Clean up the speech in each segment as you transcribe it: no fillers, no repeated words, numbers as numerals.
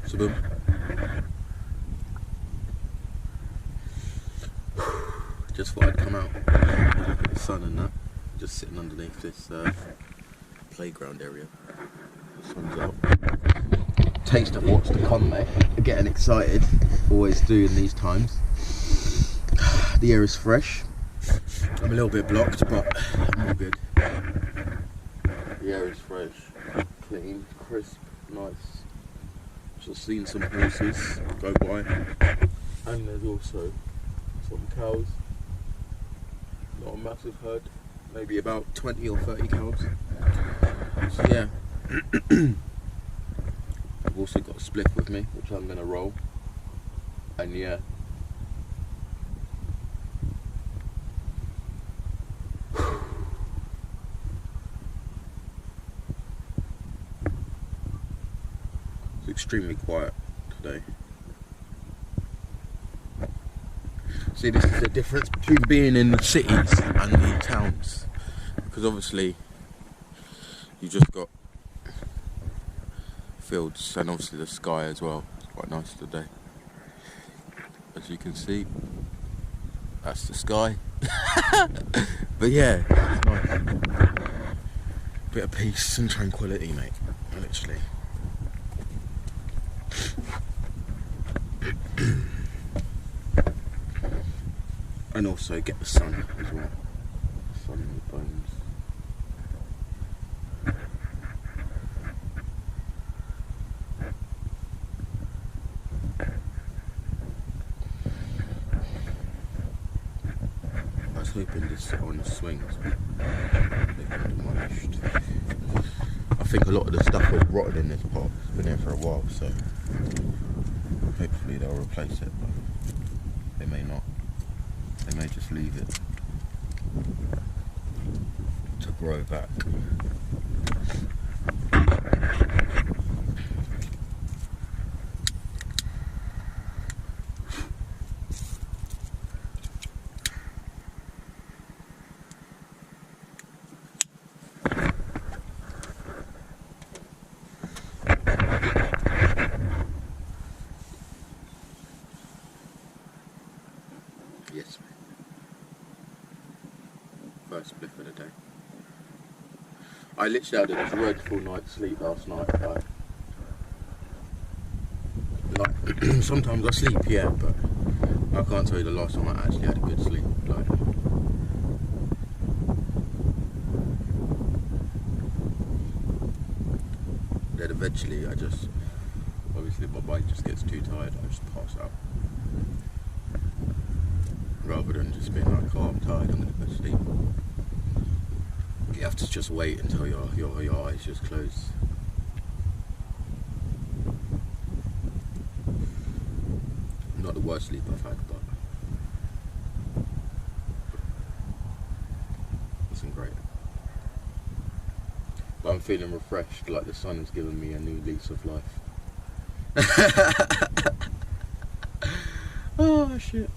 So boom. Just thought I'd come out, look at the sun and that. Just sitting underneath this playground area. The sun's out. Taste of what's to come, mate. Getting excited, always do in these times. The air is fresh. I'm a little bit blocked, but I'm all good. The air is fresh, clean, crisp, nice. Just seen some horses go by, and there's also some cows. Not a massive herd, maybe about 20 or 30 cows. So yeah. I've also got a spliff with me, which I'm gonna roll. And yeah. It's extremely quiet today. See, this is the difference between being in the cities and the towns, because obviously you just got fields and obviously the sky as well. It's quite nice today. As you can see, that's the sky. But yeah, it's nice. Bit of peace and tranquility, mate, literally. And also get the sun as well. Sun in the bones. I was hoping this on swings, but they've been demolished. I think a lot of the stuff was rotted in this pot. It's been here for a while, so hopefully they'll replace it, but they may not. They may just leave it to grow back. Yes, mate. First spliff of the day. I literally had a dreadful night's sleep last night. Like sometimes I sleep, yeah, but I can't tell you the last time I actually had a good sleep. Like, then eventually obviously my body just gets too tired, I just pass out. Rather than just being like, oh, I'm tired, I'm gonna go sleep. You have to just wait until your eyes just close. Not the worst sleep I've had, but it's been great. But I'm feeling refreshed, like the sun has given me a new lease of life. Oh shit.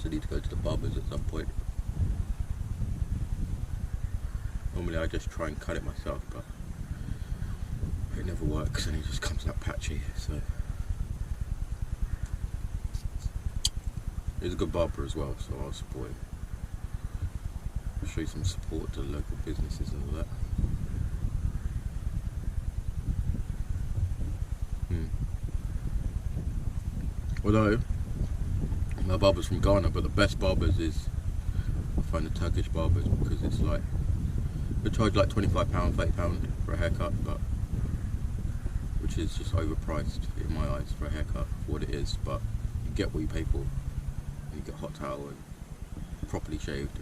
I need to go to the barbers at some point. Normally I just try and cut it myself, but it never works and it just comes out patchy, so he's a good barber as well, so I'll support him. I'll show you some support to local businesses and all that. Although my barber's from Ghana, but the best barbers is, I find the Turkish barbers, because it's like, they charge like £25, £30 for a haircut, but which is just overpriced in my eyes for a haircut, for what it is, but you get what you pay for. You get a hot towel and properly shaved.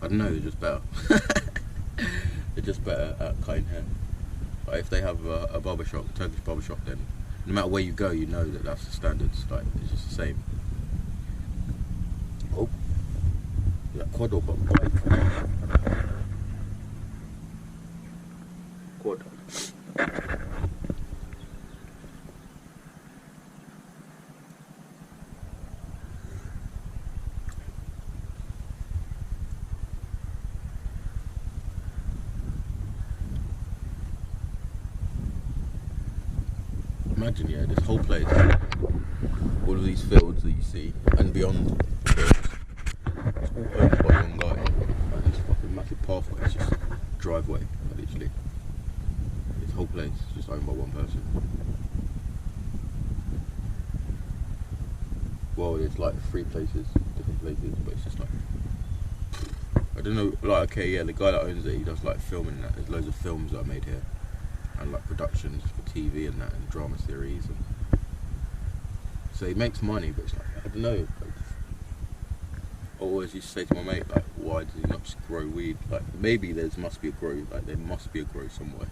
I don't know, they're just better. They're just better at cutting hair. But if they have a barbershop, a Turkish barbershop, then no matter where you go, you know that that's the standards. Like, it's just the same. Oh, that quad or bike? Quad. imagine, yeah, this whole place, all of these fields that you see, and beyond fields, it's all owned by one guy. Like this fucking massive pathway, it's just driveway, like literally. This whole place is just owned by one person. Well, it's like 3 places, different places, but it's just like, I don't know, like, okay, yeah, the guy that owns it, he does like filming and that. There's loads of films that are made here, and like productions for TV and that, and drama series, and so he makes money, but it's like, I don't know, like, I always used to say to my mate, like, why does he not just grow weed? Like, maybe there must be a grow, like, there must be a grow somewhere,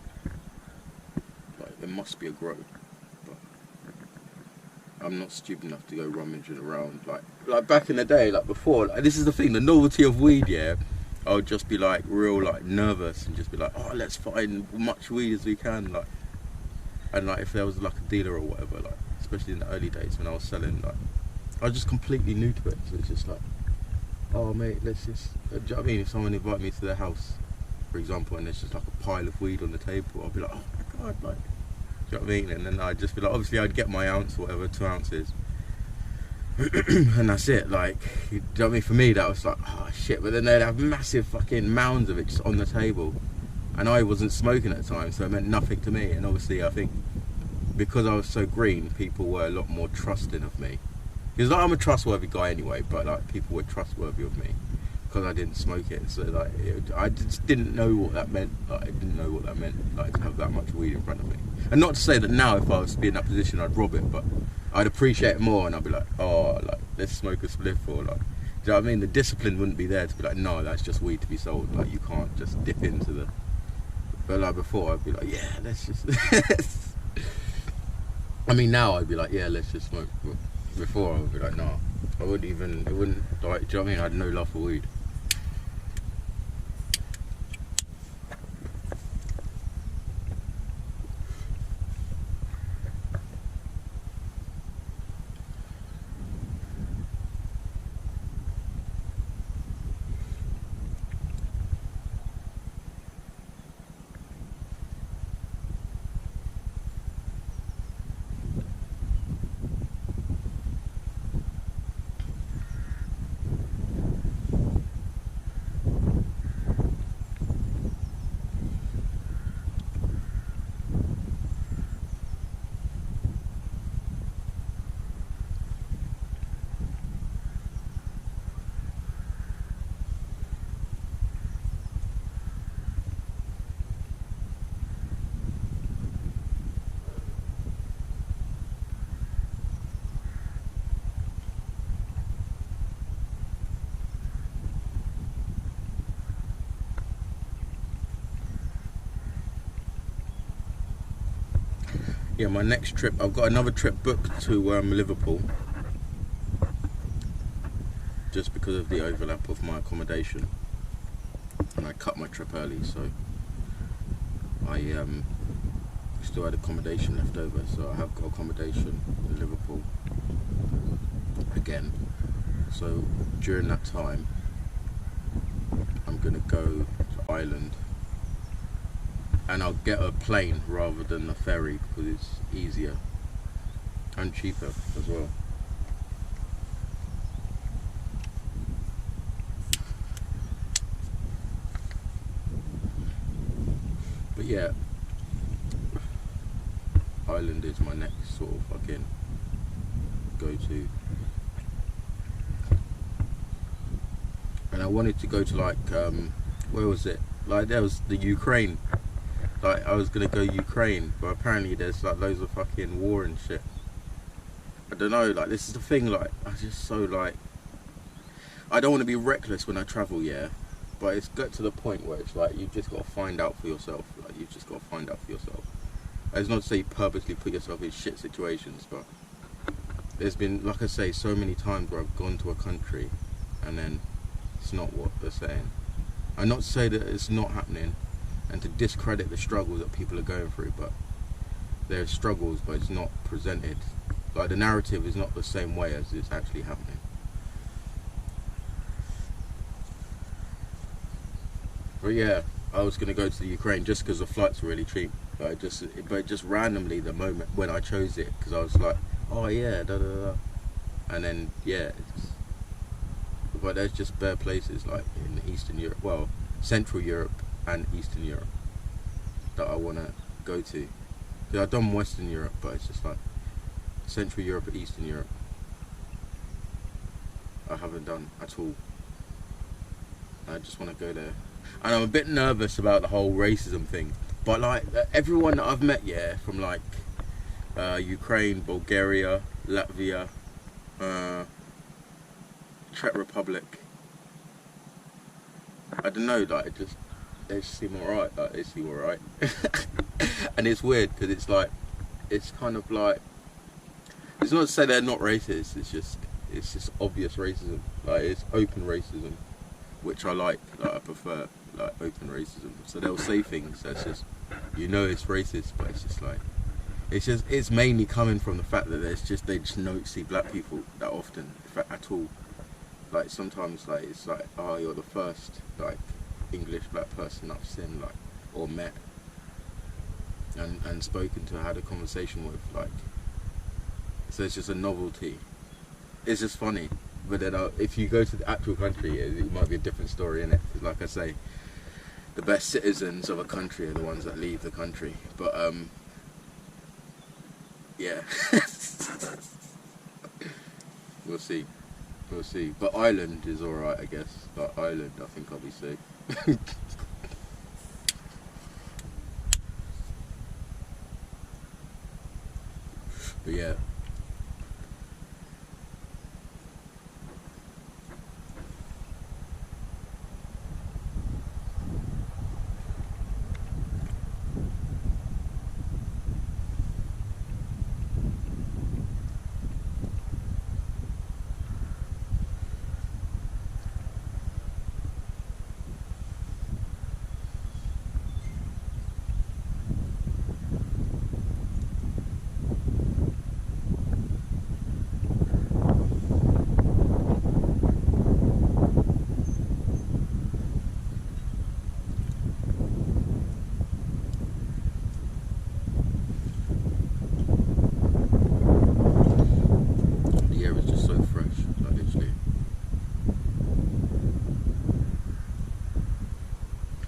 like, there must be a grow, but I'm not stupid enough to go rummaging around, like back in the day, like before, like, this is the thing, the novelty of weed, yeah, I would just be like real like nervous and just be like, oh, let's find as much weed as we can, like, and like if there was like a dealer or whatever, like especially in the early days when I was selling, like I was just completely new to it, so it's just like, oh mate, let's just, do you know what I mean, if someone invited me to their house, for example, and there's just like a pile of weed on the table, I'd be like, oh my god, like, do you know what I mean, and then I'd just be like, obviously I'd get my ounce or whatever, 2 ounces, and that's it, like, you know what I mean, for me that was like, oh shit, but then they'd have massive fucking mounds of it just on the table, and I wasn't smoking at the time, so it meant nothing to me, and obviously I think because I was so green, people were a lot more trusting of me, because like, I'm a trustworthy guy anyway, but like people were trustworthy of me, because I didn't smoke it, so like, I just didn't know what that meant, like, I didn't know what that meant, like, to have that much weed in front of me, and not to say that now if I was to be in that position I'd rob it, but I'd appreciate it more, and I'd be like, oh, like, let's smoke a spliff, or like, do you know what I mean? The discipline wouldn't be there to be like, no, that's just weed to be sold, like, you can't just dip into the, but like before, I'd be like, yeah, let's just, I mean, now I'd be like, yeah, let's just smoke, but before I would be like, no, I wouldn't even, it wouldn't, like, do you know what I mean? I had no love for weed. Yeah, my next trip, I've got another trip booked to Liverpool, just because of the overlap of my accommodation, and I cut my trip early, so I still had accommodation left over, so I have got accommodation in Liverpool again. So during that time, I'm gonna go to Ireland, and I'll get a plane rather than a ferry because it's easier and cheaper as well. But yeah, Ireland is my next sort of fucking go-to. And I wanted to go to like, where was it? Like there was the Ukraine. Like I was gonna go Ukraine, but apparently there's like loads of fucking war and shit. I don't know, like this is the thing, like I just so like, I don't want to be reckless when I travel, yeah, but it's got to the point where it's like you've just got to find out for yourself. Like you've just got to find out for yourself. It's not to say you purposely put yourself in shit situations, but there's been, like I say, so many times where I've gone to a country and then it's not what they're saying. And not to say that it's not happening and to discredit the struggles that people are going through, but there are struggles, but it's not presented, like the narrative is not the same way as it's actually happening. But yeah, I was going to go to the Ukraine just because the flights were really cheap. But just randomly the moment when I chose it, because I was like, oh yeah, da da da, and then yeah, but there's just bare places like in Eastern Europe, well, Central Europe and Eastern Europe that I want to go to. Yeah, I've done Western Europe, but it's just like Central Europe, Eastern Europe, I haven't done at all. I just want to go there, and I'm a bit nervous about the whole racism thing. But like everyone that I've met, yeah, from like Ukraine, Bulgaria, Latvia, Czech Republic, I don't know, like they just seem alright, like they seem alright. And it's weird because it's like, it's kind of like, it's not to say they're not racist, it's just obvious racism, like it's open racism, which I like I prefer, like open racism. So they'll say things that's just, you know it's racist, but it's just like, it's mainly coming from the fact that they just don't see black people that often, in fact, at all. Like sometimes like it's like, oh, you're the first like English black person I've seen, like, or met and spoken to, had a conversation with, like, so it's just a novelty. It's just funny. But then if you go to the actual country, it might be a different story, innit? Like I say, the best citizens of a country are the ones that leave the country. But yeah. We'll see. But Ireland is alright, I guess. Like Ireland, I think I'll be safe. But yeah.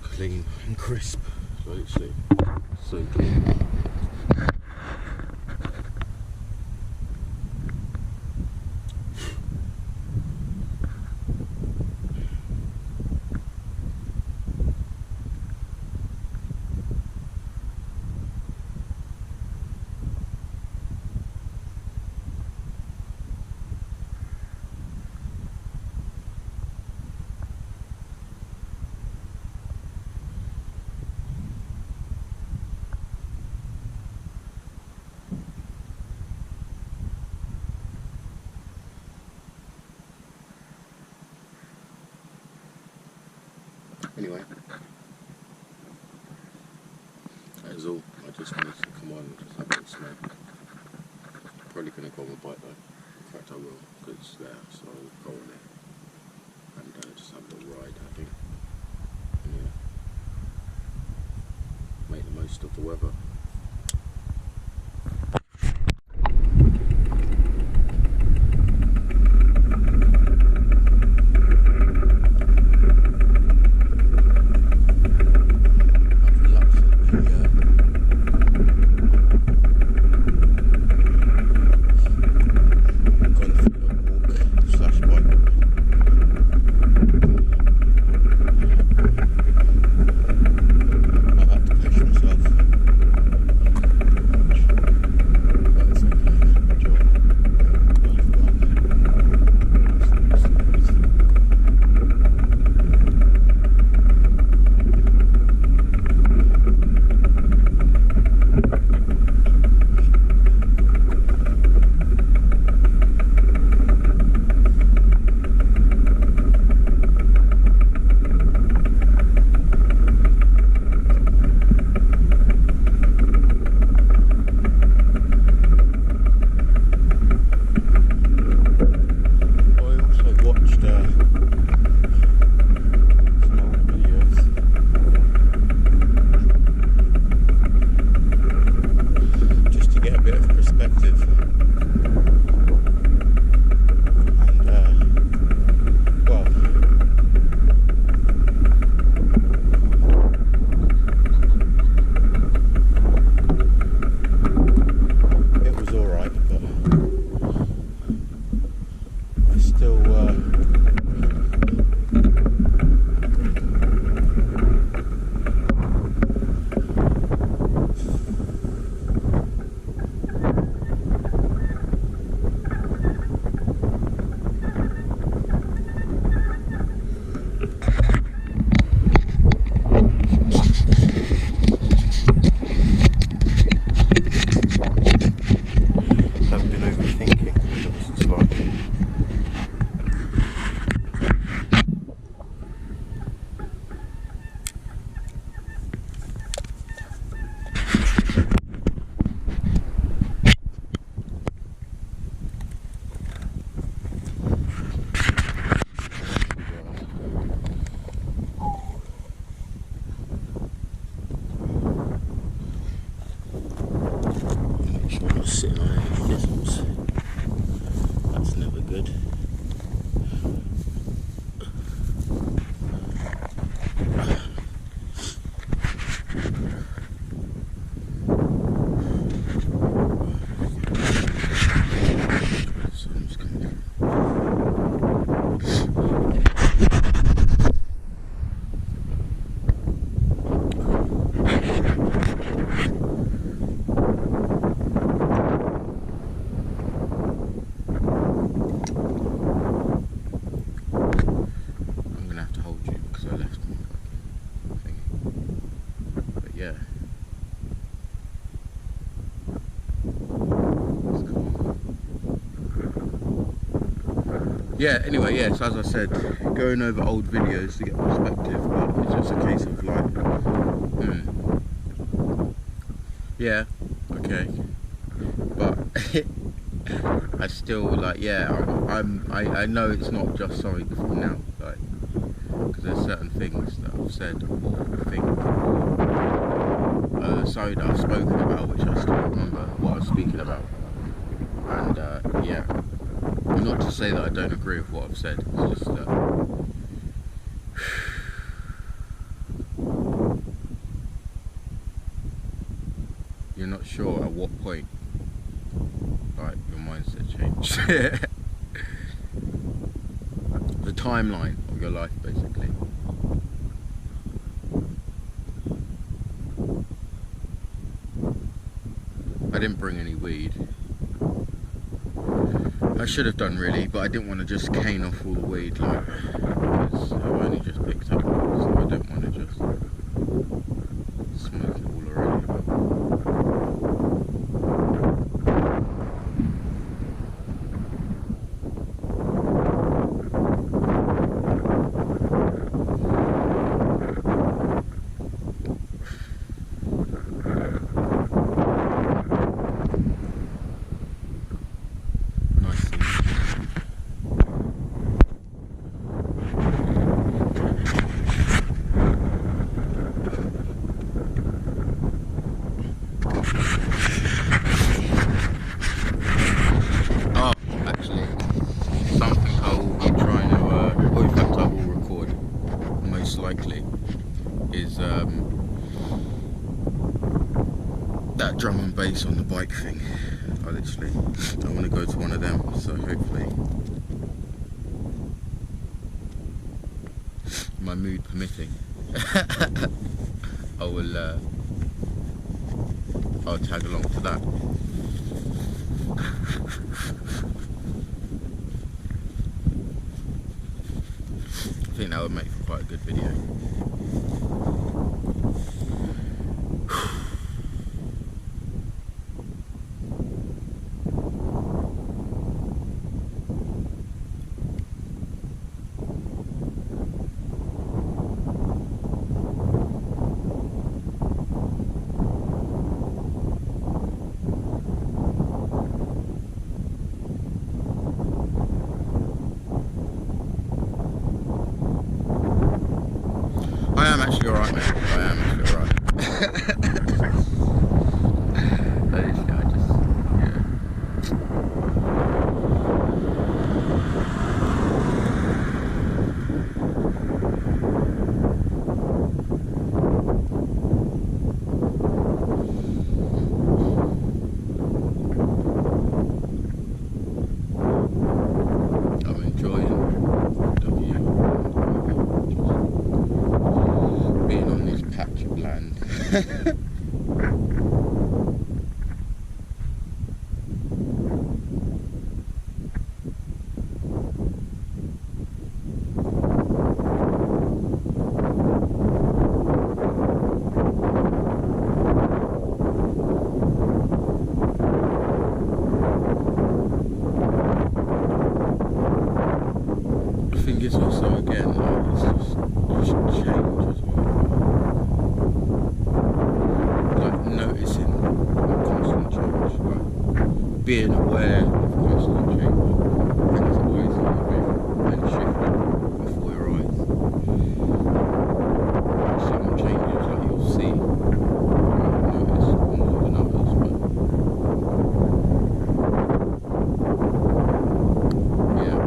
Clean and crisp, literally, so clean. Anyway, that is all. I just wanted to come on and just have a little smoke. Probably gonna go on my bike though. In fact, I will, because it's there, so I'll go on it and just have a little ride, I think. And yeah, make the most of the weather. Yeah, anyway, yeah, so as I said, going over old videos to get perspective, but it's just a case of like, yeah, okay, but I still like, yeah, I know it's not just something from now, like, because there's certain things that I've said or think, sorry, that I've spoken about, which I still remember what I was speaking about, and yeah, not to say that I don't agree with what I've said, it's just that you're not sure at what point like your mindset changed. The timeline of your life, basically. I didn't bring any weed. I should have done really, but I didn't want to just cane off all the weed, like, because I've only just picked up, so I don't want to just smoke it all already. Is that drum and bass on the bike thing. I want to go to one of them, so hopefully my mood permitting I'll tag along to that. I think that would make for quite a good video. I am actually alright, mate. I am actually alright. I just, yeah. I'm enjoying the view. Being on this patch of land. I think it's also, again, like, it's just change as well. Like noticing constant change, like being aware of constant change, things always moving and shifting before your eyes. Some changes that you'll see, you might notice more than others, but yeah.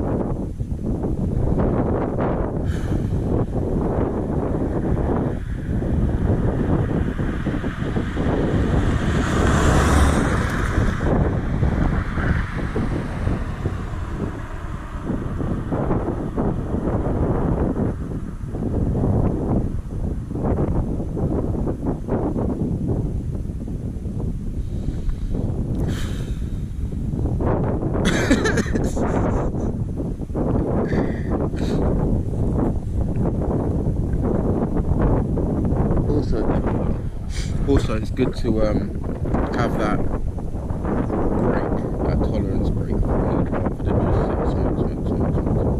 Also, it's good to have that break, that tolerance break, rather than just smoke.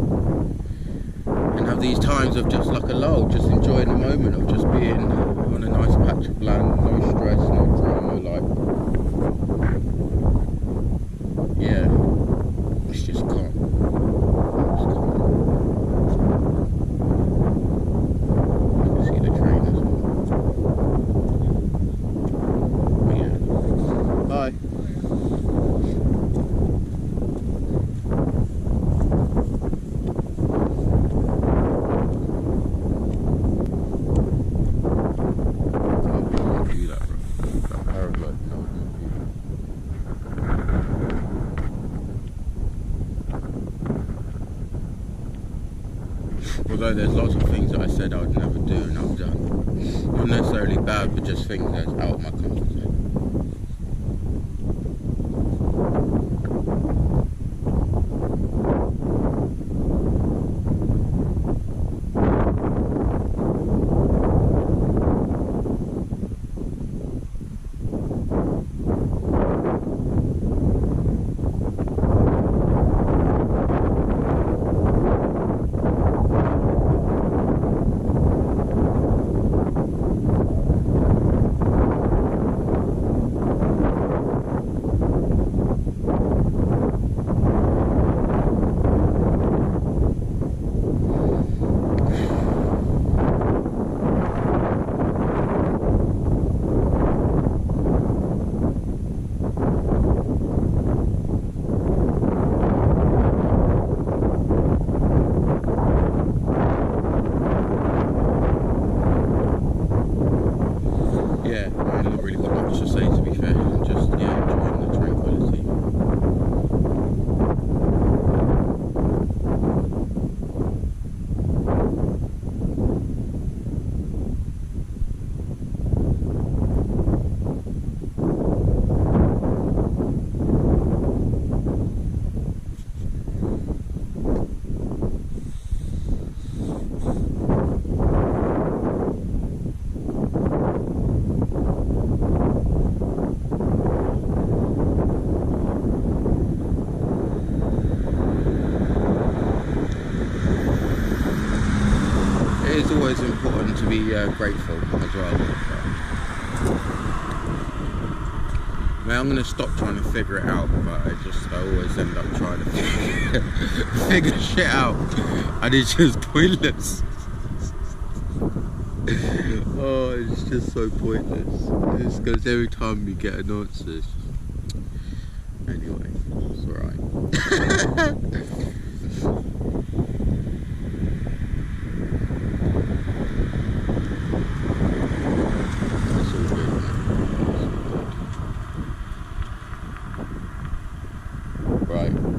have these times of just like a lull, just enjoying the moment of just being on a nice patch of land, no stress, no drama, like, yeah, it's just calm. It's calm. You can see the train as well. But yeah. Bye. Although there's lots of things that I said I would never do and I've done. Not necessarily bad, but just things that's out of my comfort zone. It's always important to be grateful as well. Man, I'm going to stop trying to figure it out, but I always end up trying to figure shit out, and it's just pointless. Oh, it's just so pointless. It's because every time you get an answer, it's just... Anyway, it's alright.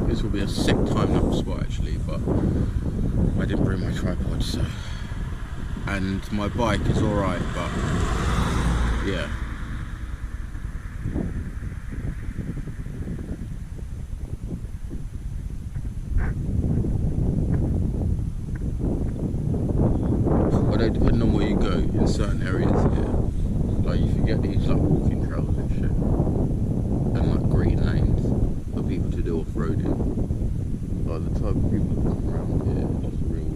This will be a sick time-lapse spot actually, but I didn't bring my tripod, so... And my bike is alright, but... yeah. Although depending on where you go, in certain areas here, like you can get these like walking trails and shit, and like green lanes for people to do off-roading. Like the type of people that come around here, just real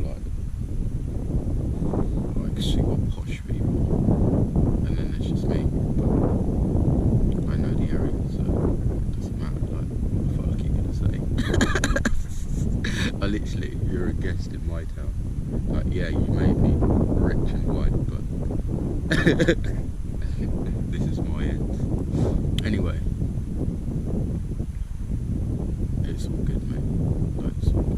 like super posh people, and then there's just me. But I know the area, so it doesn't matter. Like, what the fuck are you gonna say? I literally, you're a guest in my town. Like, yeah, you may be rich and white, but this is my end. Anyway, it's all good, mate. Like, it's all good.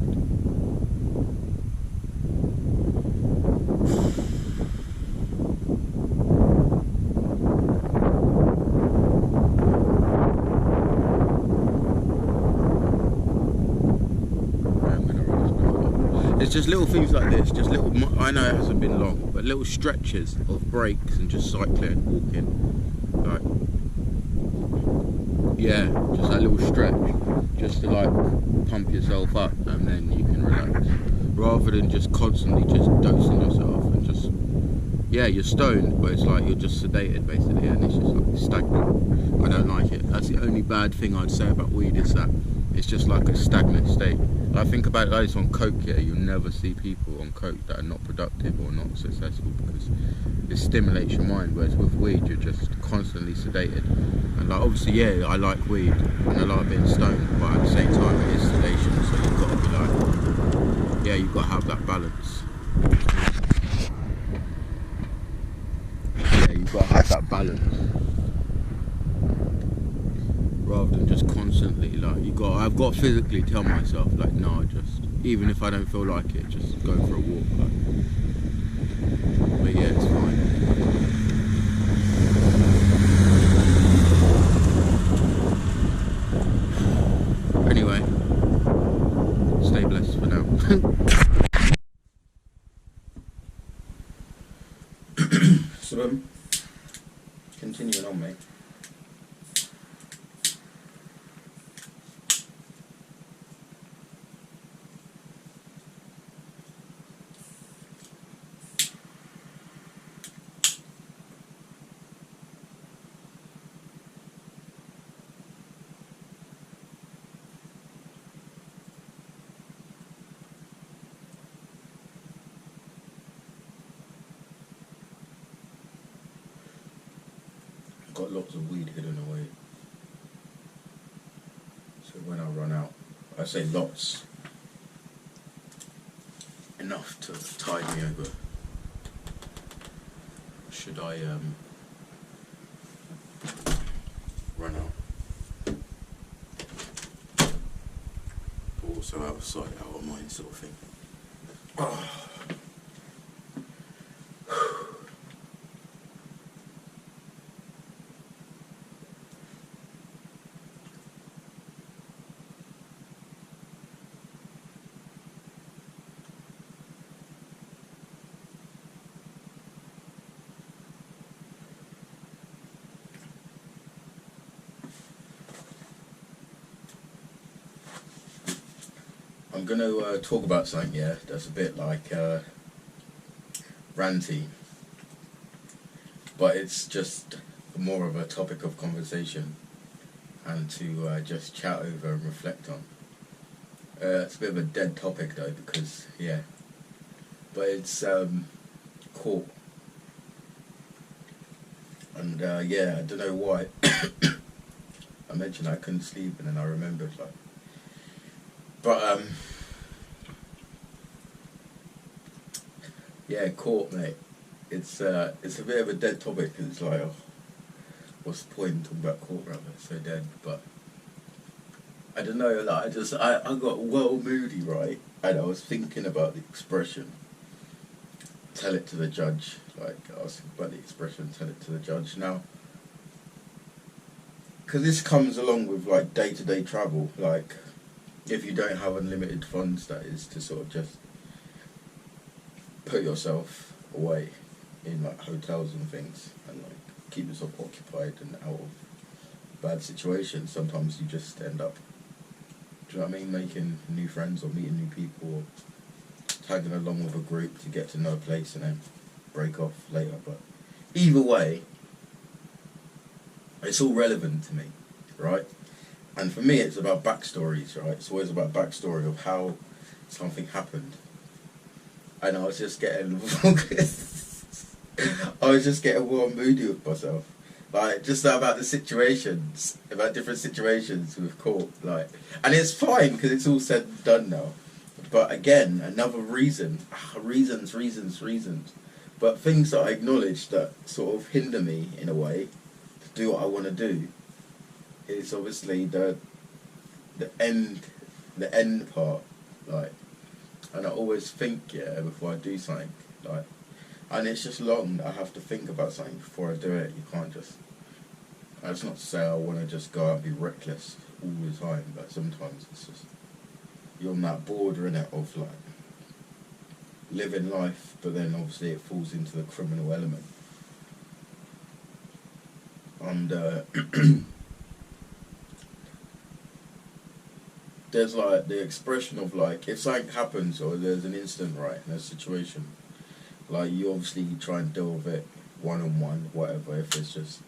It's just little things like this, just little, I know it hasn't been long, but little stretches of breaks and just cycling, walking, like, yeah, just that little stretch, just to like pump yourself up and then you can relax, rather than just constantly just dosing yourself and just, yeah, you're stoned, but it's like you're just sedated basically, and it's just like stagnant. I don't like it. That's the only bad thing I'd say about weed, is that it's just like a stagnant state. I think about it like this: on coke, yeah, you'll never see people on coke that are not productive or not successful, because it stimulates your mind, whereas with weed you're just constantly sedated. And like, obviously, yeah, I like weed and I like being stoned, but at the same time it is sedation, so you've got to be like, yeah, you've got to have that balance. Yeah, you've got to have that balance, rather than just constantly like, I've got to physically tell myself like, no, just, even if I don't feel like it, just go for a walk, like. But yeah, it's fine. Anyway, stay blessed for now. So continuing on, mate. Got lots of weed hidden away, so when I run out, I say lots, enough to tide me over. Should I run out, but also out of sight, out of mind, sort of thing. Oh. I'm going to talk about something, yeah, that's a bit like ranty, but it's just more of a topic of conversation and to just chat over and reflect on. It's a bit of a dead topic though, because, yeah, but it's court. And yeah, I don't know why. I mentioned I couldn't sleep, and then I remembered, like, but yeah, court, mate. It's a bit of a dead topic, because it's like, oh, what's the point in talking about court, rather? It's so dead. But I don't know, like, I got well moody, right? And I was thinking about the expression, tell it to the judge. Like, I was thinking about the expression, tell it to the judge. Now, because this comes along with like day-to-day travel, like, if you don't have unlimited funds, that is, to sort of just put yourself away in like hotels and things, and like keep yourself occupied and out of bad situations, sometimes you just end up, do you know what I mean, making new friends or meeting new people, or tagging along with a group to get to know a place and then break off later. But either way, it's all relevant to me, right? And for me, it's about backstories, right? It's always about backstory of how something happened. And I was just getting warm moody with myself, like, just about the situations, about different situations with court, like, and it's fine because it's all said and done now. But again, another reasons, but things that I acknowledge that sort of hinder me in a way to do what I want to do is obviously the end part, like. And I always think, yeah, before I do something, like, and it's just long that I have to think about something before I do it. You can't just, that's not to say I want to just go out and be reckless all the time, but sometimes it's just, you're on that border, innit, of like, living life, but then obviously it falls into the criminal element. And there's like the expression of like, if something happens or there's an incident, right, in a situation, like, you obviously try and deal with it one-on-one, whatever. If it's just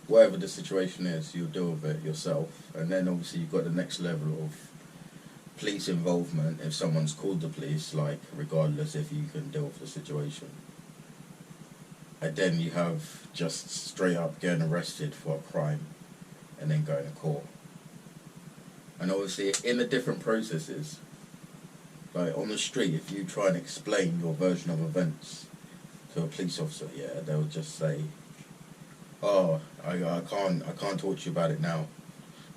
whatever the situation is, you'll deal with it yourself. And then obviously you've got the next level of police involvement if someone's called the police, like regardless if you can deal with the situation. And then you have just straight up getting arrested for a crime and then going to court. And obviously in the different processes, like on the street, if you try and explain your version of events to a police officer, yeah, they'll just say, oh, I can't talk to you about it now.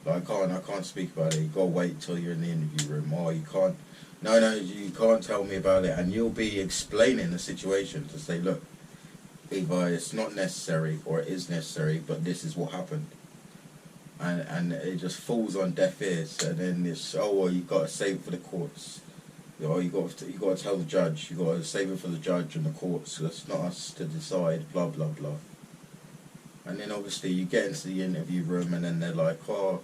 Like, I can't speak about it. You gotta wait till you're in the interview room. Or you can't. No, you can't tell me about it. And you'll be explaining the situation to say, look, either it's not necessary or it is necessary, but this is what happened. And it just falls on deaf ears. And then it's, oh, well, you gotta save it for the courts. You got to tell the judge. You got to save it for the judge and the courts. It's not us to decide. Blah blah blah. And then obviously you get into the interview room, and then they're like, oh,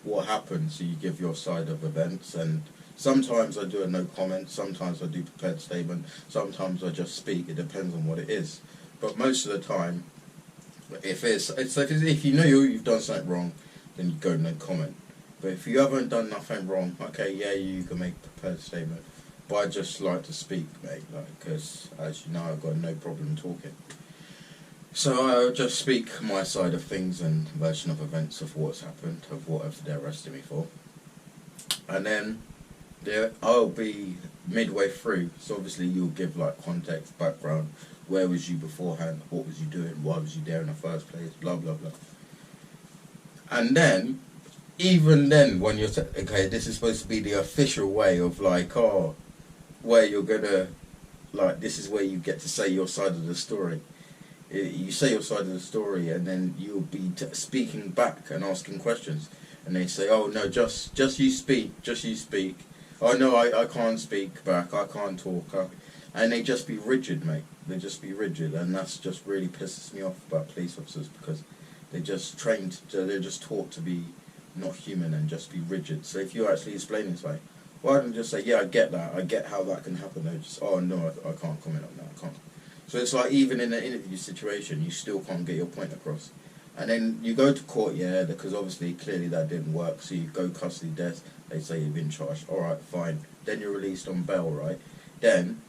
what happened? So you give your side of events. And sometimes I do a no comment. Sometimes I do prepared statement. Sometimes I just speak. It depends on what it is. But most of the time, if you know you've done something wrong, then you go no comment. But if you haven't done nothing wrong, okay, yeah, you can make a prepared statement. But I just like to speak, mate, because as you know, I've got no problem talking. So I'll just speak my side of things and version of events of what's happened, of whatever they're arresting me for. And then I'll be midway through, so obviously you'll give like context, background, where was you beforehand, what was you doing, why was you there in the first place, blah blah blah. And then, even then, when you're okay, this is supposed to be the official way of like, oh, where you're gonna, like, this is where you get to say your side of the story. You say your side of the story, and then you'll be speaking back and asking questions, and they say, oh no, just you speak, oh no, I can't speak back, I can't talk, and they just be rigid, mate. They just be rigid, and that's just really pisses me off about police officers, because they're just trained, they're just taught to be not human and just be rigid. So if you're actually explaining, it's like, why don't you just say, yeah, I get that, I get how that can happen. They're just, oh no, I can't comment on that, I can't. So it's like, even in an interview situation, you still can't get your point across. And then you go to court, yeah, because obviously, clearly that didn't work, so you go custody death, they say you've been charged, alright, fine. Then you're released on bail, right? Then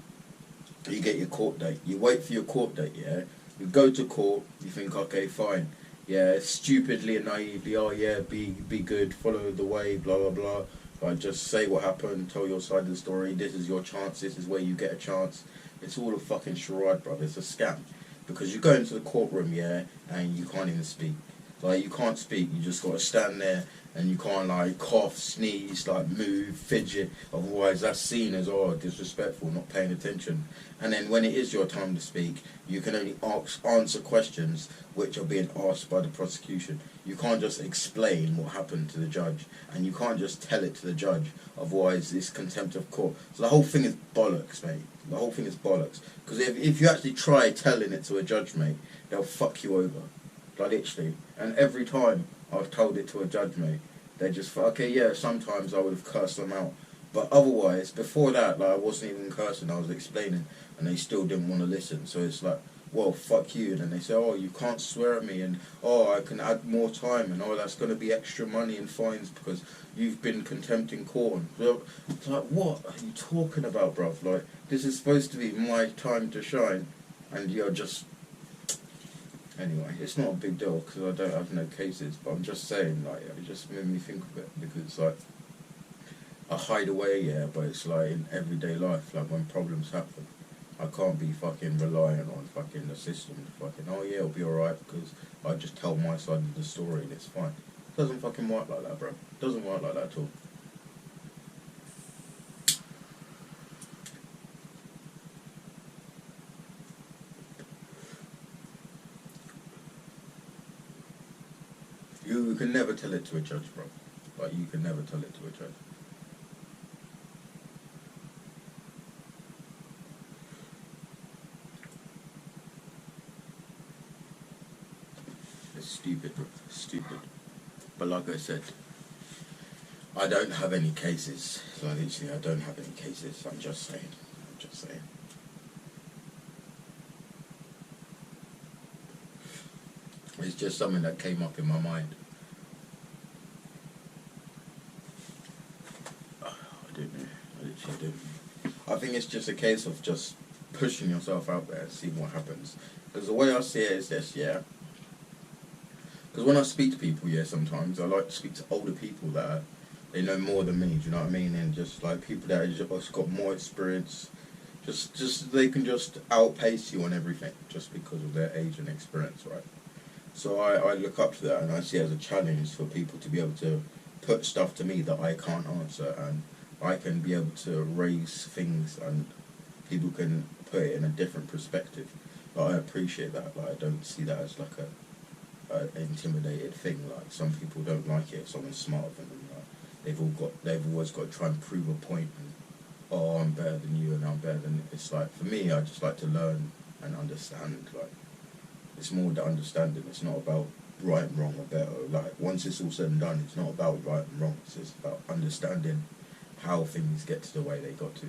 you get your court date. You wait for your court date, yeah? You go to court, you think, okay, fine. Yeah, stupidly and naively, oh yeah, be good, follow the way, blah blah blah. Like, just say what happened, tell your side of the story, this is your chance, this is where you get a chance. It's all a fucking charade, brother, it's a scam. Because you go into the courtroom, yeah, and you can't even speak. Like, you can't speak, you just gotta stand there, and you can't, like, cough, sneeze, like, move, fidget, otherwise that's seen as, oh, disrespectful, not paying attention. And then when it is your time to speak, you can only answer questions which are being asked by the prosecution. You can't just explain what happened to the judge, and you can't just tell it to the judge, otherwise it's contempt of court. So the whole thing is bollocks, mate. The whole thing is bollocks. Because if you actually try telling it to a judge, mate, they'll fuck you over. Like, literally. And every time I've told it to a judge, mate, they just, okay, yeah, sometimes I would have cursed them out. But otherwise, before that, like, I wasn't even cursing, I was explaining, and they still didn't want to listen. So it's like, well, fuck you. And then they say, oh, you can't swear at me, and oh, I can add more time, and oh, that's going to be extra money and fines because you've been contempt in court. And it's like, what are you talking about, bruv? Like, this is supposed to be my time to shine, and you're just... Anyway, it's not a big deal because I don't have no cases, but I'm just saying, like, it just made me think of it, because it's like, I hide away, yeah, but it's like in everyday life, like when problems happen, I can't be fucking relying on fucking the system to fucking, oh yeah, it'll be alright because I just tell my side of the story and it's fine. It doesn't fucking work like that, bro. It doesn't work like that at all. You can never tell it to a judge, bro. Like, you can never tell it to a judge. It's stupid, bro. Stupid. But like I said, I don't have any cases. Like, literally, I don't have any cases. I'm just saying. I'm just saying. It's just something that came up in my mind. I don't know. I literally don't know. I think it's just a case of just pushing yourself out there and seeing what happens. Because the way I see it is this, yeah. Because when I speak to people, yeah, sometimes I like to speak to older people that they know more than me. Do you know what I mean? And just like people that have just got more experience. Just they can just outpace you on everything just because of their age and experience, right? So I look up to that, and I see it as a challenge for people to be able to put stuff to me that I can't answer, and I can be able to raise things and people can put it in a different perspective. Like, I appreciate that. Like, I don't see that as like a intimidated thing. Like, some people don't like it if someone's smarter than them. Like, they've always got to try and prove a point. And, oh, I'm better than you, and I'm better than. It's like, for me, I just like to learn and understand. Like, it's more the understanding. It's not about right and wrong or better. Like, once it's all said and done, it's not about right and wrong. It's just about understanding how things get to the way they got to.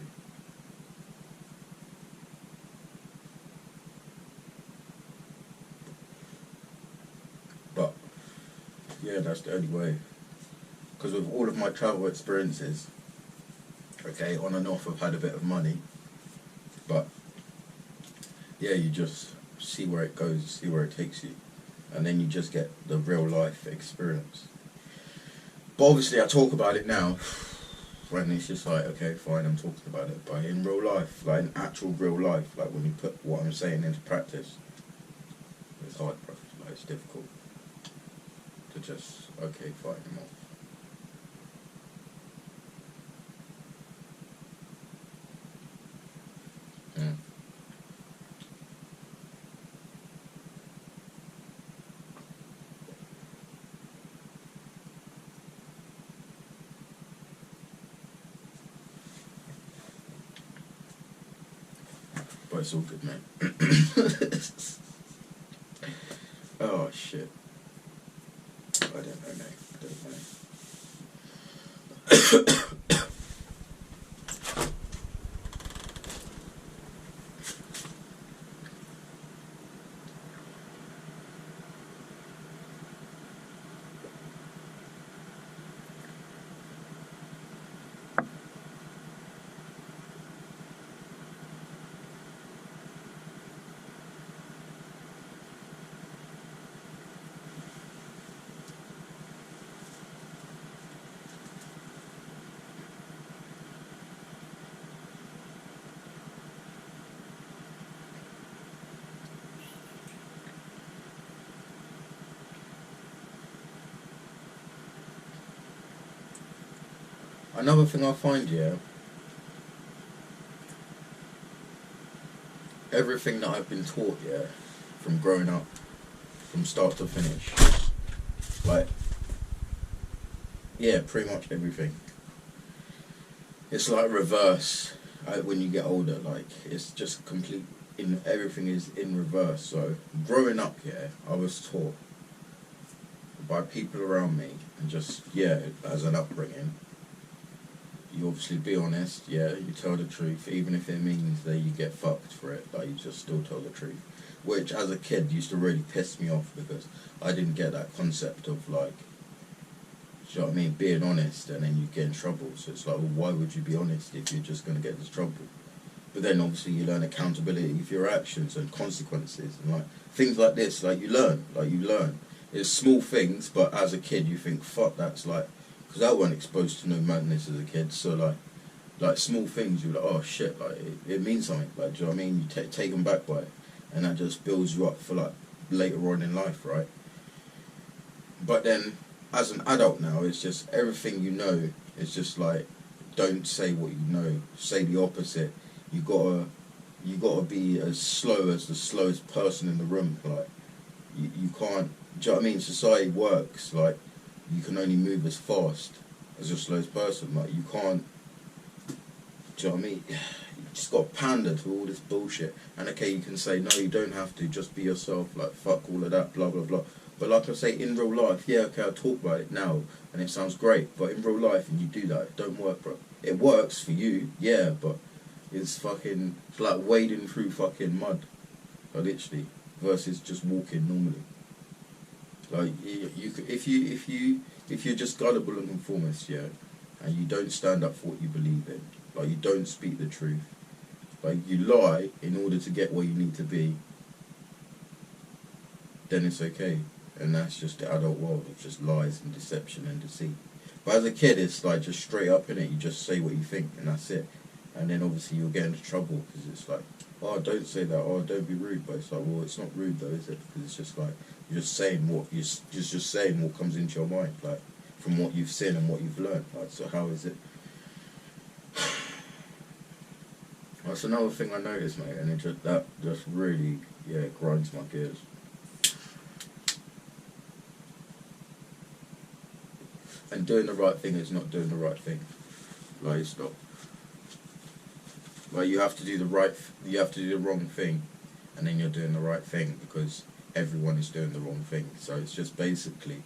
But yeah, that's the only way. Because with all of my travel experiences, okay, on and off, I've had a bit of money, but yeah, you just see where it goes, see where it takes you, and then you just get the real life experience. But obviously, I talk about it now, when it's just like, okay, fine, I'm talking about it. But in real life, like in actual real life, like when you put what I'm saying into practice, it's hard, bro. Like, it's difficult to just, okay, fine, I'm off. Yeah. But it's all good, man. Oh, shit. I don't know, mate. I don't know. Another thing I find, yeah, everything that I've been taught, yeah, from growing up, from start to finish, like, yeah, pretty much everything. It's like reverse when you get older. Like, it's just complete. Everything is in reverse. So growing up, yeah, I was taught by people around me, and just, yeah, as an upbringing, you obviously be honest, yeah, you tell the truth, even if it means that you get fucked for it, like, you just still tell the truth. Which, as a kid, used to really piss me off, because I didn't get that concept of, like, do you know what I mean, being honest and then you get in trouble. So it's like, well, why would you be honest if you're just going to get into trouble? But then obviously you learn accountability for your actions and consequences, and like things like this, like you learn. It's small things, but as a kid you think, fuck, that's like, because I weren't exposed to no madness as a kid, so like small things, you're like, oh shit, like it means something, like, do you know what I mean? You take them back by it, and that just builds you up for like later on in life, right? But then as an adult now, it's just everything you know. It's just like, don't say what you know, say the opposite. You gotta be as slow as the slowest person in the room. Like, you can't. Do you know what I mean? Society works like you can only move as fast as the slowest person. Like, you can't. Do you know what I mean? You just got to pander to all this bullshit. And okay, you can say no, you don't have to. Just be yourself. Like, fuck all of that. Blah blah blah. But like I say, in real life, yeah, okay, I talk about it now, and it sounds great. But in real life, and you do that, it don't work, bro. It works for you, yeah, but it's like wading through fucking mud, literally, versus just walking normally. Like if you're just gullible and conformist, yeah, and you don't stand up for what you believe in, like you don't speak the truth, like you lie in order to get where you need to be, then it's okay. And that's just the adult world of just lies and deception and deceit. But as a kid, it's like just straight up in it. You just say what you think, and that's it. And then obviously you'll get into trouble because it's like, oh, don't say that. Oh, don't be rude. But it's like, well, it's not rude though, is it? Because it's just like you're just saying what just saying what comes into your mind, like from what you've seen and what you've learned. Like, so how is it? That's another thing I noticed, mate, and that just really, grinds my gears. And doing the right thing is not doing the right thing. Like, it's not. Like, you have to do the wrong thing, and then you're doing the right thing because everyone is doing the wrong thing. So it's just basically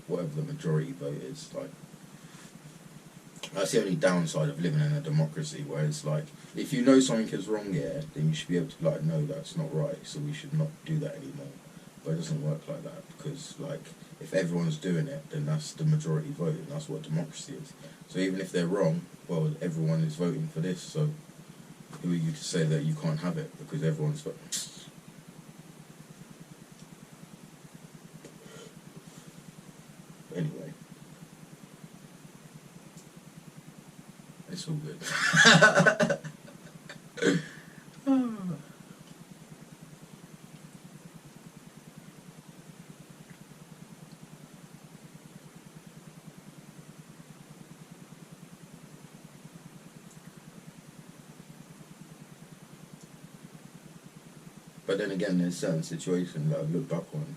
whatever the majority vote is. Like, that's the only downside of living in a democracy, where it's like, if you know something is wrong here, then you should be able to, like, no, that's not right, so we should not do that anymore. But it doesn't work like that, because, like, if everyone's doing it, then that's the majority vote, and that's what democracy is. So even if they're wrong, well, everyone is voting for this, so who are you to say that you can't have it, because everyone's voting? Anyway. It's all good. But then again, there's certain situations that I've looked back on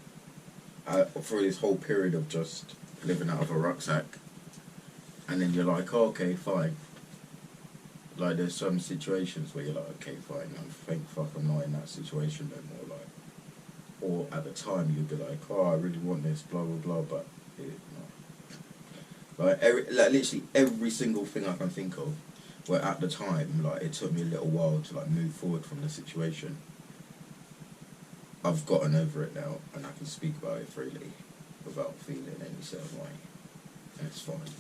for this whole period of just living out of a rucksack, and then you're like, oh, okay, fine. Like, there's some situations where you're like, okay, fine, thank fuck I'm not in that situation no more. Like, or at the time you'd be like, oh, I really want this, blah blah blah, but no. Like, literally every single thing I can think of, where at the time, like, it took me a little while to like move forward from the situation. I've gotten over it now, and I can speak about it freely without feeling any certain way, and it's fine.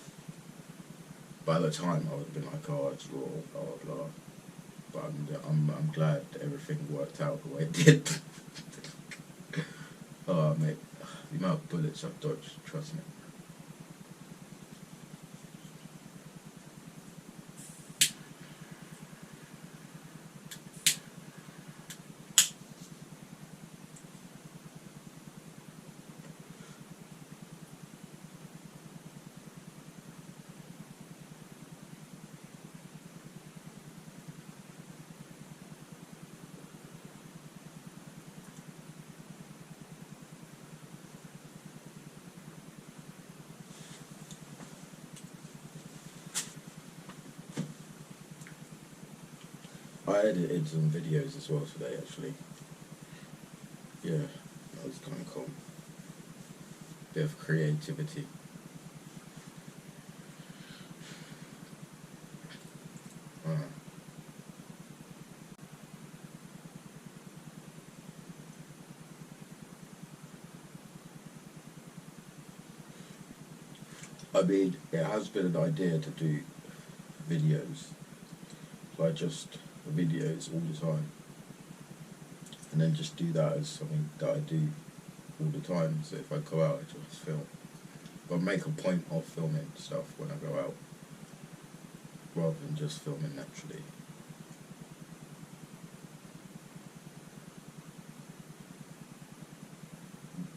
By the time, I would have been like, oh, it's raw, blah, blah, blah. But I'm glad that everything worked out the way it did. Oh, mate, the amount of bullets I've dodged, trust me. I edited some videos as well today, actually. Yeah, that was kind of cool. Bit of creativity. I mean, it has been an idea to do videos, like just videos all the time, and then just do that as something that I do all the time. So if I go out, I just film. But make a point of filming stuff when I go out, rather than just filming naturally.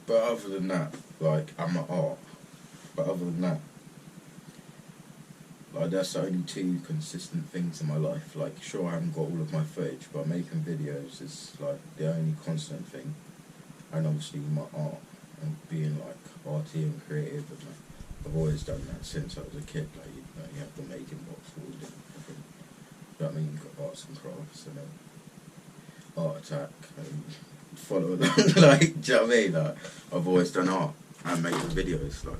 But other than that, like, I'm an art. But other than that, like, that's the only two consistent things in my life. Like, sure, I haven't got all of my footage, but making videos is like the only constant thing. And obviously my art and being like arty and creative, and like, I've always done that since I was a kid. Like, you have the making box for all the different, you know what I mean? You've got arts and crafts and then art attack and follow along. Like, do you know what I mean? Like, I've always done art and making videos, like.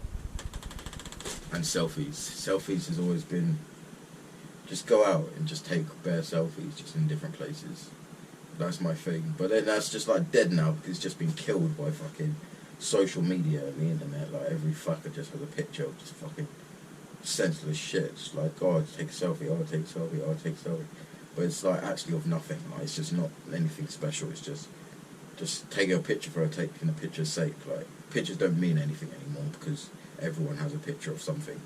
And selfies. Selfies has always been just go out and just take bare selfies just in different places. That's my thing. But then that's just like dead now because it's just been killed by fucking social media and the internet, like every fucker just has a picture of just fucking senseless shit. It's like, oh, take a selfie, oh, take a selfie, oh, take a selfie. But it's like actually of nothing. Like it's just not anything special. It's just taking a picture for taking a picture's sake. Like pictures don't mean anything anymore because everyone has a picture of something.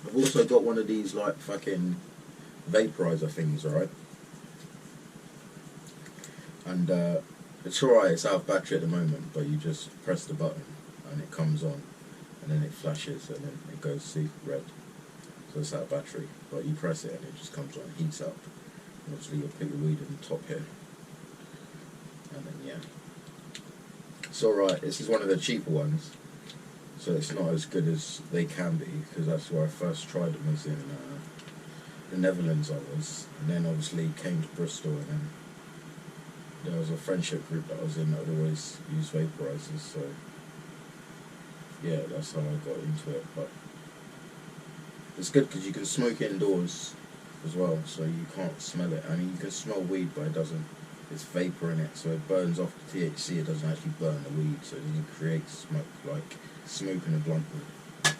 I've also got one of these like fucking vaporizer things, right? And it's alright, it's out of battery at the moment, but you just press the button and it comes on, and then it flashes and then it goes see red. So it's out of battery, but you press it and it just comes on, heats up. And obviously you'll put your weed in the top here, and then yeah, it's alright. This is one of the cheaper ones, so it's not as good as they can be, because that's where I first tried them, was in the Netherlands I was, and then obviously came to Bristol, and then there was a friendship group that I was in that would always use vaporizers, so yeah, that's how I got into it. But it's good because you can smoke indoors as well, so you can't smell it. I mean, you can smell weed, but it doesn't. It's vapor in it, so it burns off the THC. It doesn't actually burn the weed, so it doesn't create smoke like smoking a blunt would.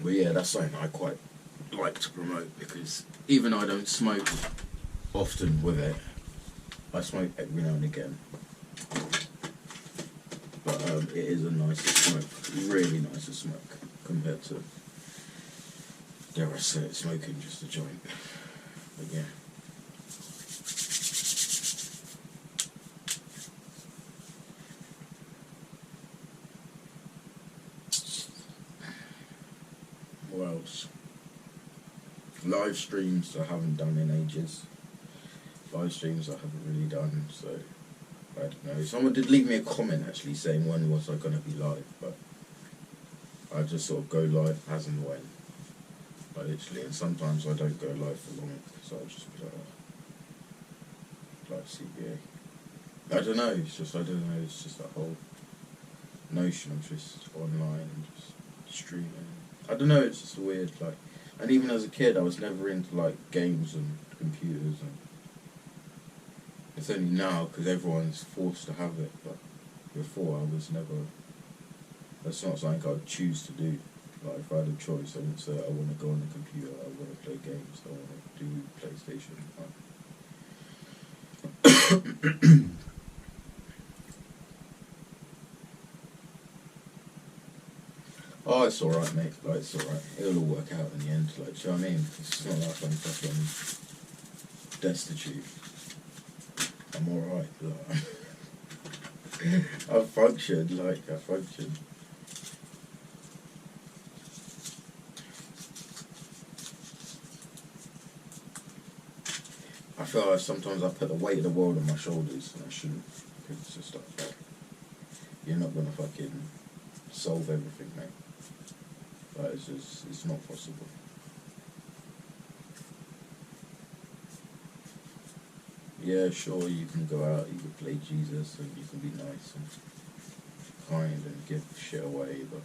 But yeah, that's something I quite like to promote, because even though I don't smoke often with it, I smoke every now and again. But it is a nicer smoke, really nicer smoke compared to, dare I say it, smoking just a joint. But yeah. What else? Live streams I haven't done in ages. Live streams I haven't really done, so I don't know. Someone did leave me a comment actually saying when was I going to be live, but I just sort of go live as and when. Like literally, and sometimes I don't go live for long because I'll just be like CBA. I don't know, it's just, I don't know, it's just that whole notion of just online and just streaming. I don't know, it's just weird, like, and even as a kid I was never into like games and computers, and it's only now because everyone's forced to have it, but before I was never, that's not something I would choose to do. Like if I had a choice, I wouldn't say I want to go on the computer, I want to play games, I want to do PlayStation. Oh, it's alright, mate. Like, it's alright. It'll all work out in the end. Like, do you know what I mean? It's not like I'm fucking destitute. I'm alright. Like, I functioned. Like, I functioned. I feel like sometimes I put the weight of the world on my shoulders, and I shouldn't. Because it's just like, you're not gonna fucking solve everything, mate. Like, it's just, it's not possible. Yeah, sure, you can go out, you can play Jesus, and you can be nice and kind and give shit away, but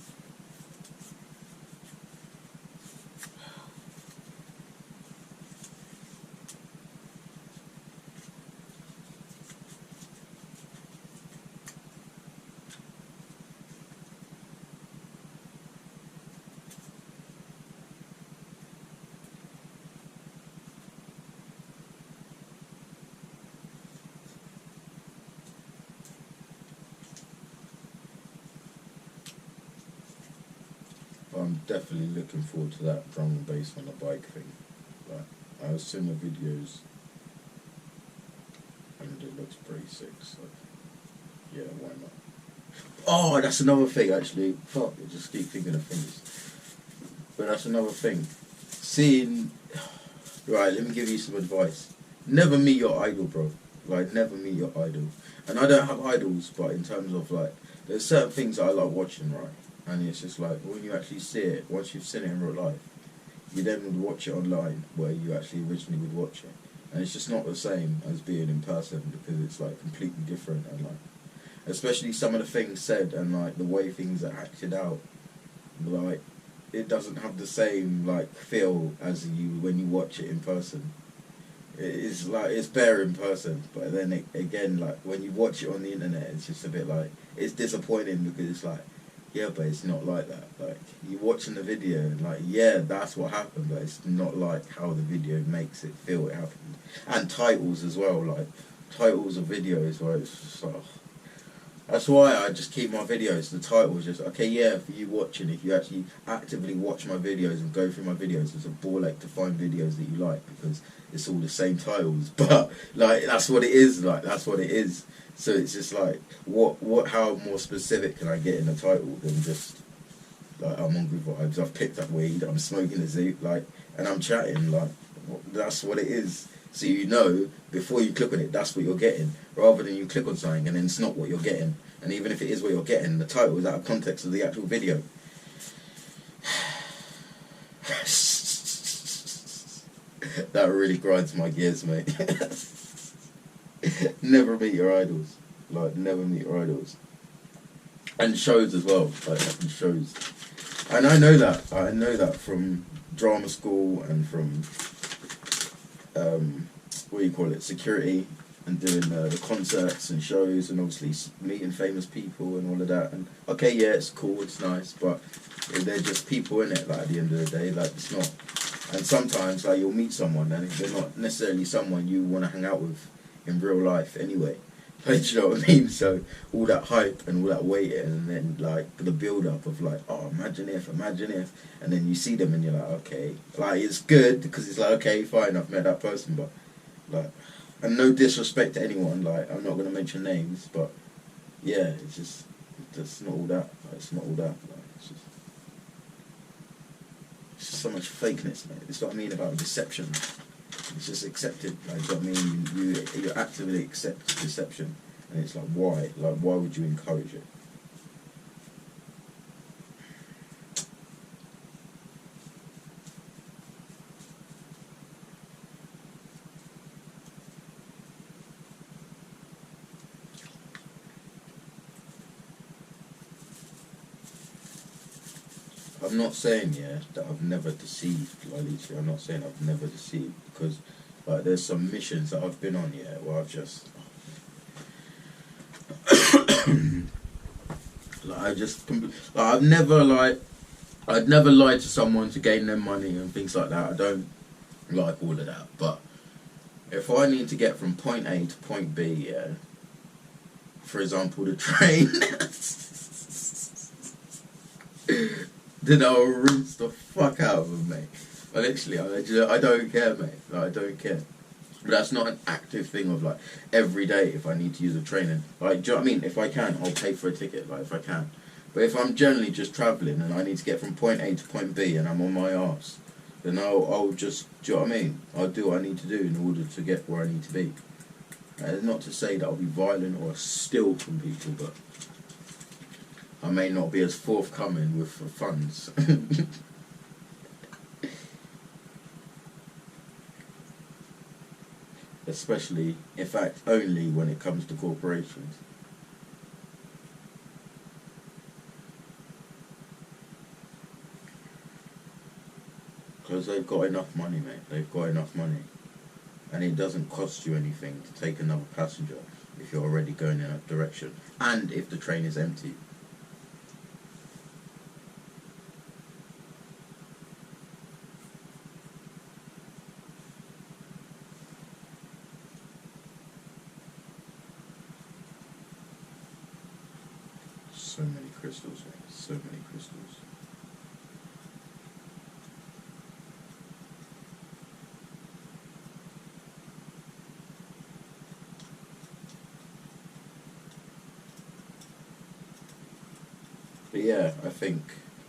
I'm definitely looking forward to that drum and bass on the bike thing. Like, I've seen the videos and it looks pretty sick, so yeah, why not? Oh, that's another thing actually. Fuck, I just keep thinking of things. But that's another thing. Seeing, right, let me give you some advice. Never meet your idol, bro. Like, never meet your idol. And I don't have idols, but in terms of, like, there's certain things that I like watching, right? And it's just like, when you actually see it, once you've seen it in real life, you then would watch it online where you actually originally would watch it. And it's just not the same as being in person, because it's, like, completely different. And, like, especially some of the things said and, like, the way things are acted out, like, it doesn't have the same, like, feel as you when you watch it in person. It's like, it's better in person, but then again, like, when you watch it on the internet, it's just a bit like, it's disappointing, because it's like, yeah, but it's not like that. Like, you're watching the video and, like, yeah, that's what happened, but it's not like how the video makes it feel it happened. And titles as well, like titles of videos where it's just like, that's why I just keep my videos, the titles just, okay, yeah, for you watching, if you actually actively watch my videos and go through my videos, it's a ball ache to find videos that you like, because it's all the same titles, but, like, that's what it is, like, that's what it is. So it's just like, how more specific can I get in a title than just, like, I'm on good vibes, I've picked up weed, I'm smoking a Zoot, like, and I'm chatting, like, that's what it is. So you know, before you click on it, that's what you're getting, rather than you click on something and then it's not what you're getting. And even if it is what you're getting, the title is out of context of the actual video. That really grinds my gears, mate. Never meet your idols. Like, never meet your idols. And shows as well, like, shows. And I know that from drama school and from what do you call it, security, and doing the concerts and shows, and obviously meeting famous people and all of that. And okay, yeah, it's cool, it's nice, but they're just people in it. Like, at the end of the day, like, it's not. And sometimes, like, you'll meet someone and they're not necessarily someone you want to hang out with in real life anyway. Like, do you know what I mean? So all that hype and all that waiting, and then, like, the build up of, like, oh, imagine if, and then you see them and you're like, okay, like, it's good because it's like, okay, fine, I've met that person, but, like, and no disrespect to anyone, like, I'm not gonna mention names, but yeah, it's just not all that. Like, it's not all that. Like, it's just so much fakeness, mate. That's what I mean about deception. It's just accepted. Like, do you know what I mean? You actively accept deception, and it's like, why? Like, why would you encourage it? I'm not saying, yeah, that I've never deceived, like, literally, I'm not saying I've never deceived, because, like, there's some missions that I've been on, yeah, where I've just, like, I'd never lied to someone to gain their money and things like that. I don't like all of that, but if I need to get from point A to point B, yeah, for example, the train, then I'll rinse the fuck out of them, mate. But literally, I don't care, mate. Like, I don't care. But that's not an active thing of, like, every day if I need to use a train. And, like, do you know what I mean? If I can, I'll pay for a ticket, like, if I can. But if I'm generally just travelling and I need to get from point A to point B and I'm on my arse, then I'll just, do you know what I mean? I'll do what I need to do in order to get where I need to be. Not to say that I'll be violent or steal from people, but I may not be as forthcoming with funds. Especially, in fact, only when it comes to corporations. Because they've got enough money, mate. They've got enough money. And it doesn't cost you anything to take another passenger if you're already going in that direction. And if the train is empty. So many crystals, mate. So many crystals. But yeah, I think,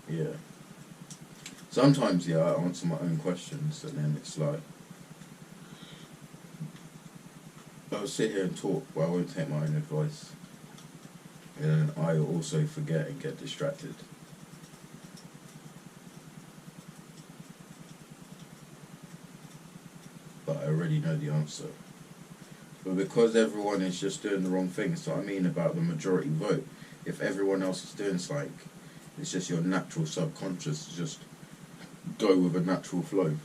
yeah. Sometimes, yeah, I answer my own questions, and then it's like, I'll sit here and talk, but I won't take my own advice. And I also forget and get distracted. But I already know the answer. But because everyone is just doing the wrong thing, that's what I mean about the majority vote. If everyone else is doing something, it's just your natural subconscious to just go with a natural flow.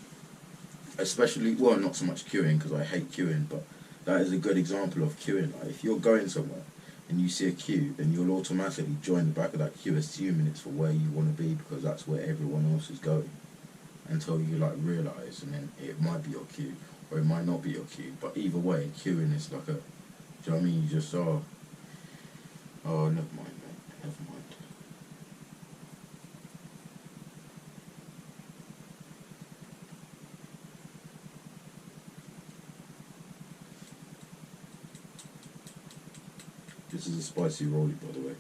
Especially, well, not so much queuing, because I hate queuing, but that is a good example of queuing. Like, if you're going somewhere and you see a queue, then you'll automatically join the back of that queue, assuming it's for where you want to be, because that's where everyone else is going. Until you like realise, and then it might be your queue, or it might not be your queue. But either way, queuing is like a, do you know what I mean? You just, oh, never mind, mate, never mind. This is a spicy rollie, by the way.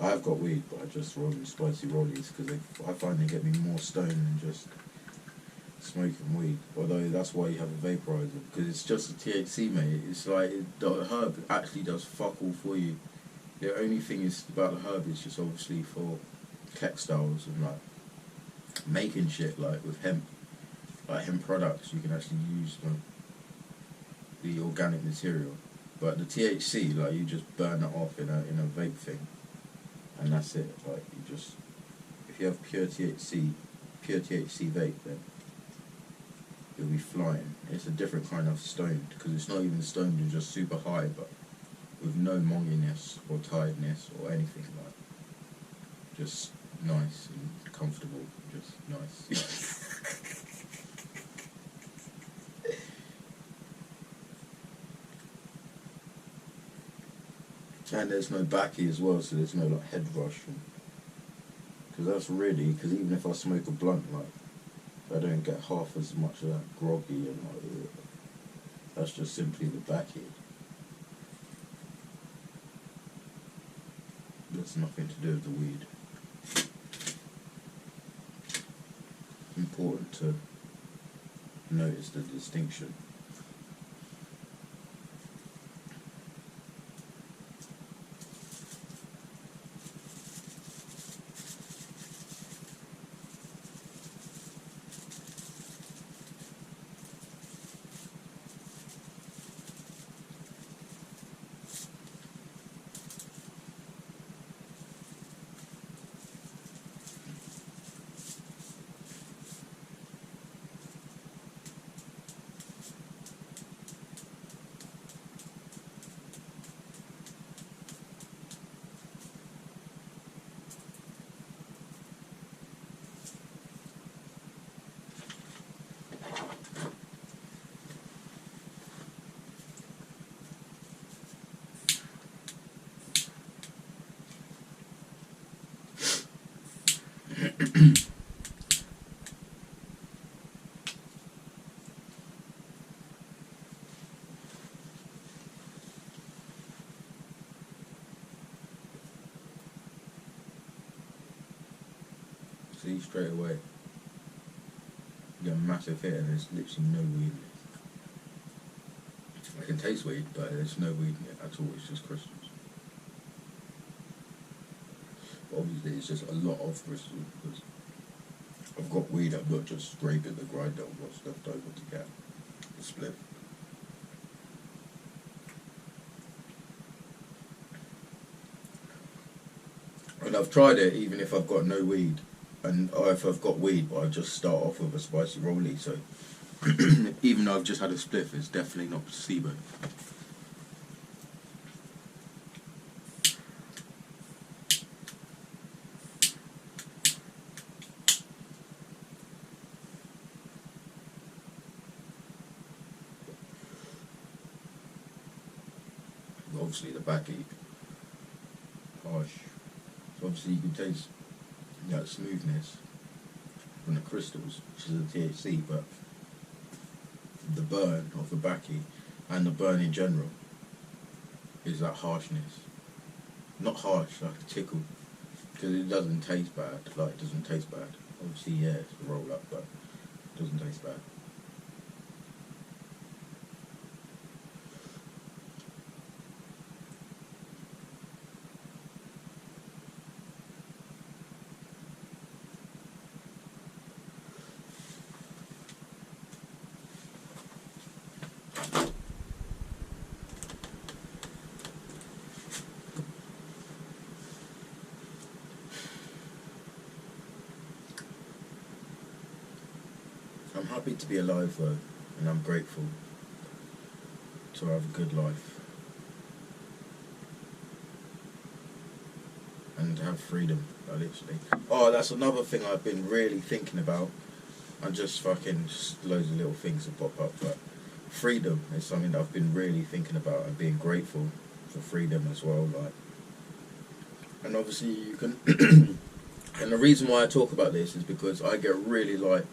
I have got weed, but I just roll with spicy rollies because I find they get me more stoned than just smoking weed. Although that's why you have a vaporizer, because it's just a THC, mate. It's like the herb actually does fuck all for you. The only thing is about the herb is just obviously for textiles and like making shit, like with hemp, like hemp products. You can actually use the organic material. But the THC, like, you just burn it off in a vape thing, and that's it. Like, you just, if you have pure THC vape, then you'll be flying. It's a different kind of stoned, because it's not even stoned, you're just super high, but with no monginess or tiredness or anything, like, just nice and comfortable, just nice. And there's no backy as well, so there's no like head rush. Because that's really, because even if I smoke a blunt, like, I don't get half as much of that groggy and like, that's just simply the backy. That's nothing to do with the weed. Important to notice the distinction. See, straight away, you get a massive hit and there's literally no weed in it. I can taste weed, but there's no weed in it at all, it's just crystals. But obviously it's just a lot of crystals, because I've got weed, I'm not just scraping the grinder on what's left over to get the split. And I've tried it even if I've got no weed. Or if I've got weed, but I just start off with a spicy rollie, so even though I've just had a spliff, it's definitely not placebo. Obviously the backy, harsh, so obviously you can taste that smoothness from the crystals, which is the THC, but the burn of the backy and the burn in general is that harshness. Not harsh, like a tickle, because it doesn't taste bad. Like, it doesn't taste bad. Obviously, yeah, it's a roll up, but it doesn't taste bad. I'm happy to be alive though, and I'm grateful to have a good life and have freedom, literally. Oh, that's another thing I've been really thinking about. And just loads of little things that pop up, but freedom is something that I've been really thinking about and being grateful for freedom as well. Like, and obviously you can, and the reason why I talk about this is because I get really like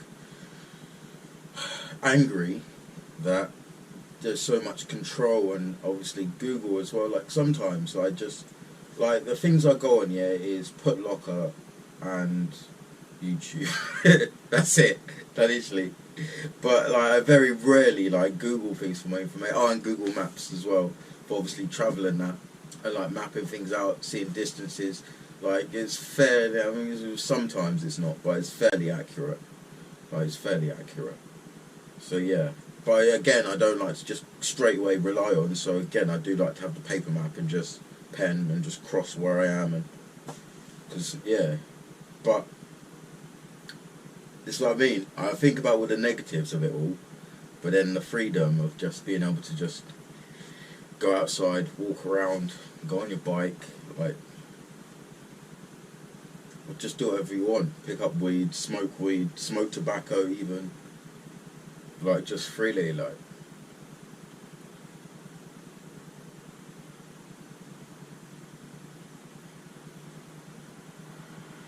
angry that there's so much control, and obviously Google as well. Like sometimes I just like the things I go on is Put Locker and YouTube. That's it, literally. But like I very rarely like Google things for my information. Oh, and Google Maps as well for obviously travel and that, and like mapping things out, seeing distances. Like it's fairly, I mean sometimes it's not, but it's fairly accurate. Like it's fairly accurate. So yeah, but again I don't like to just straight away rely on. So again I do like to have the paper map and just pen and just cross where I am, and because yeah, but. It's what I mean. I think about all the negatives of it all, but then the freedom of just being able to just go outside, walk around, go on your bike, like, or just do whatever you want. Pick up weed, smoke tobacco even. Like, just freely, like.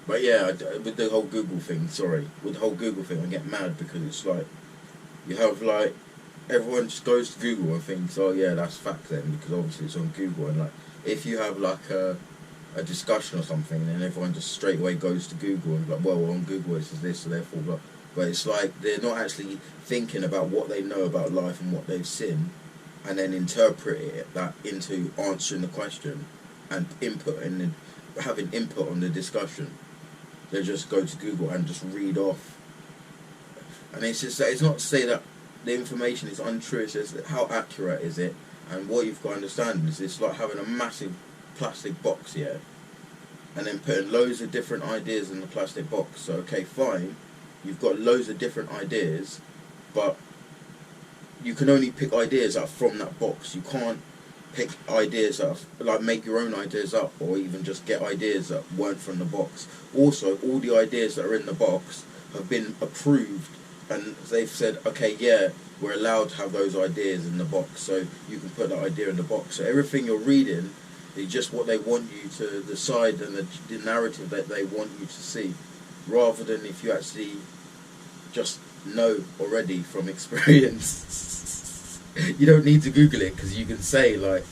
But yeah, with the whole Google thing, I get mad because it's like, you have like, everyone just goes to Google and thinks, oh yeah, that's fact then, because obviously it's on Google, and like, if you have like a discussion or something, then everyone just straight away goes to Google and like, well, on Google it says this, so therefore blah. But it's like, they're not actually thinking about what they know about life and what they've seen, and then interpret that into answering the question and having input on the discussion. They just go to Google and just read off. And it's just, it's not to say that the information is untrue, it's just how accurate is it, and what you've got to understand is it's like having a massive plastic box here, and then putting loads of different ideas in the plastic box. So okay, fine, you've got loads of different ideas, but you can only pick ideas up from that box. You can't pick ideas up, like make your own ideas up, or even just get ideas that weren't from the box. Also, all the ideas that are in the box have been approved, and they've said, okay, yeah, we're allowed to have those ideas in the box, so you can put that idea in the box. So everything you're reading is just what they want you to decide, and the narrative that they want you to see, rather than if you actually just know already from experience. You don't need to Google it, because you can say, like,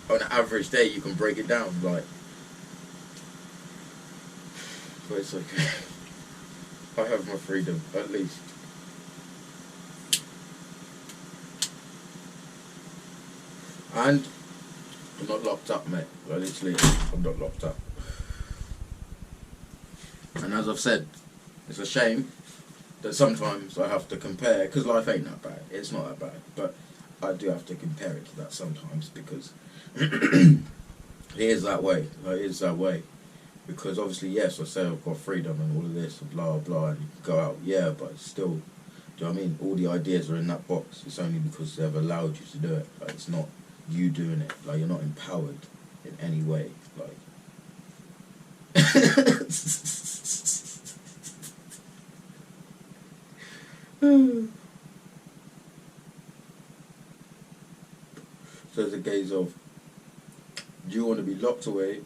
on an average day you can break it down, like, but it's okay. I have my freedom, at least. And I'm not locked up, mate. Like, literally, I'm not locked up. And as I've said, it's a shame that sometimes I have to compare, because life ain't that bad. It's not that bad, but I do have to compare it to that sometimes, because it is that way. Like, it is that way. Because obviously, yes, I say I've got freedom and all of this and blah blah, and you can go out, yeah, but still, do you know what I mean? All the ideas are in that box. It's only because they've allowed you to do it. Like, it's not you doing it. Like, you're not empowered in any way. Like, so it's a case of, do you want to be locked away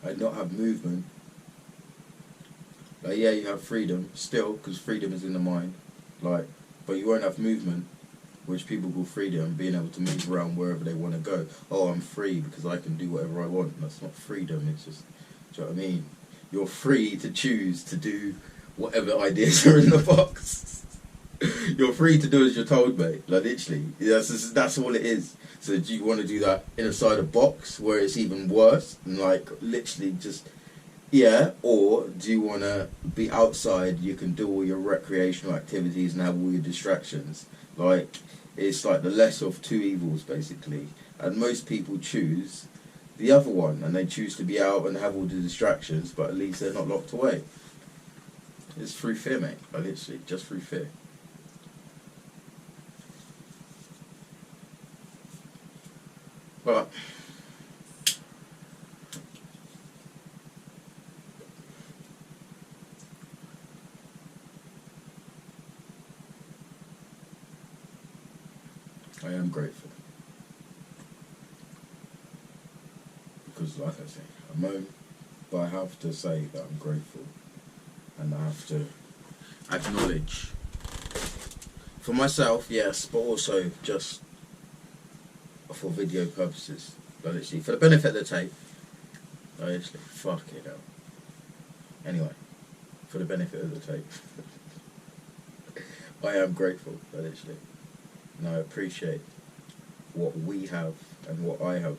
and not have movement? Like, yeah, you have freedom still, because freedom is in the mind, like, but you won't have movement, which people call freedom, being able to move around wherever they want to go. Oh, I'm free because I can do whatever I want. That's not freedom. It's just, do you know what I mean? You're free to choose to do whatever ideas are in the box. You're free to do as you're told, mate. Like, literally, that's all it is. So do you want to do that inside a box where it's even worse, and like literally just, yeah, or do you want to be outside? You can do all your recreational activities and have all your distractions. Like, it's like the lesser of two evils, basically. And most people choose the other one, and they choose to be out and have all the distractions, but at least they're not locked away. It's through fear, mate. Like, literally, just through fear. But I am grateful. Because, like I say, I moan, but I have to say that I'm grateful. And I have to acknowledge, for myself, yes, but also just for video purposes. Like, literally, for the benefit of the tape. Like, literally, fuck it out. Anyway, for the benefit of the tape. I am grateful, like, literally. And I appreciate what we have and what I have.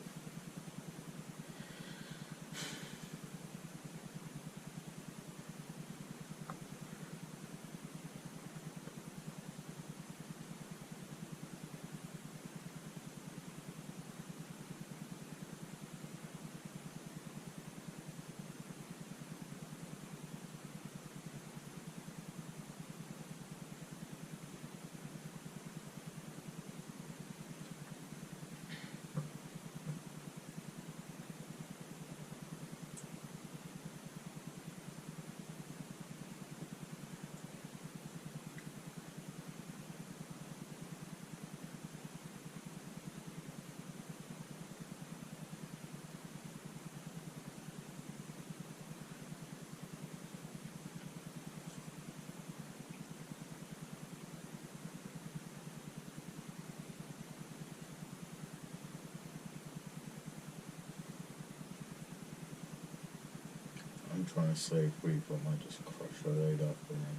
I'm trying to save brief, I might just crush a load up and then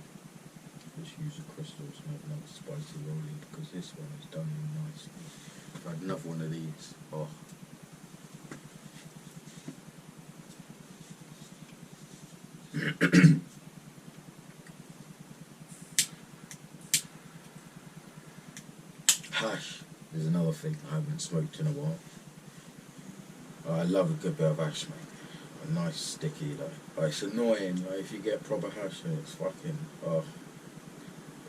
just use the crystals to make another spicy rolly, because this one is done really nicely. I've had another one of these. Oh. Hash is another thing I haven't smoked in a while. I love a good bit of hash, mate. A nice sticky, like it's annoying, like if you get proper hash and it's fucking,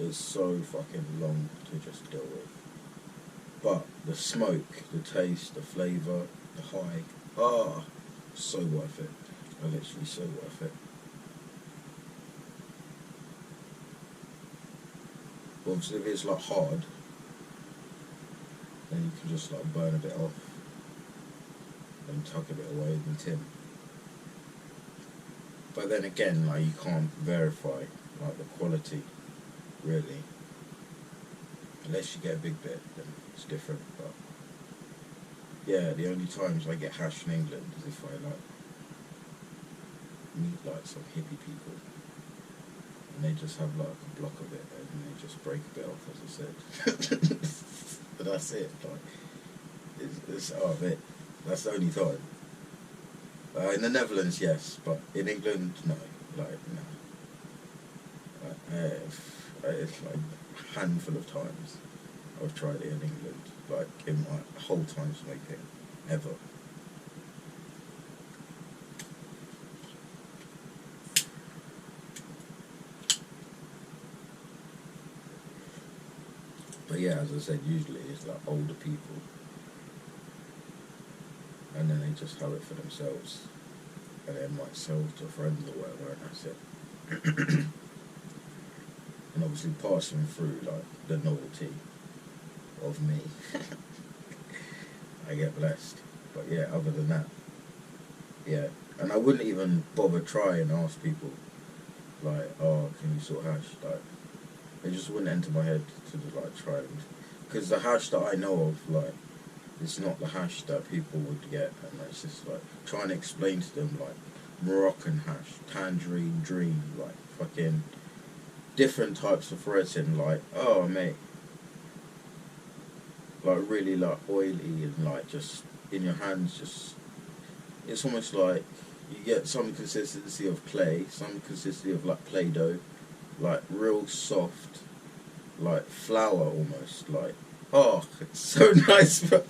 it's so fucking long to just deal with. But the smoke, the taste, the flavour, the high, so worth it. Literally so worth it. But obviously if it's like hard, then you can just like burn a bit off and tuck a bit away in the tin. But then again, like you can't verify like the quality, really. Unless you get a big bit, then it's different. But yeah, the only times I get hash in England is if I like meet like some hippie people, and they just have like a block of it, and they just break a bit off, as I said. But that's it. Like it's it. That's the only time. In the Netherlands, yes, but in England, no. Like, no. It's like a handful of times I've tried it in England, like in my whole time smoking, ever. But yeah, as I said, usually it's like older people. And then they just have it for themselves, and they might sell to friends or whatever, and that's it. And obviously passing through like the novelty of me, I get blessed. But yeah, other than that, yeah. And I wouldn't even bother try and ask people like, oh, can you sort hash? Like, it just wouldn't enter my head to like try them, because the hash that I know of, like, it's not the hash that people would get, and it's just like trying to explain to them like Moroccan hash, tangerine dream, like fucking different types of resin, like, oh mate, like really like oily and like just in your hands, just it's almost like you get some consistency of clay, some consistency of like Play-Doh, like real soft, like flour almost, like, oh, it's so nice, bro.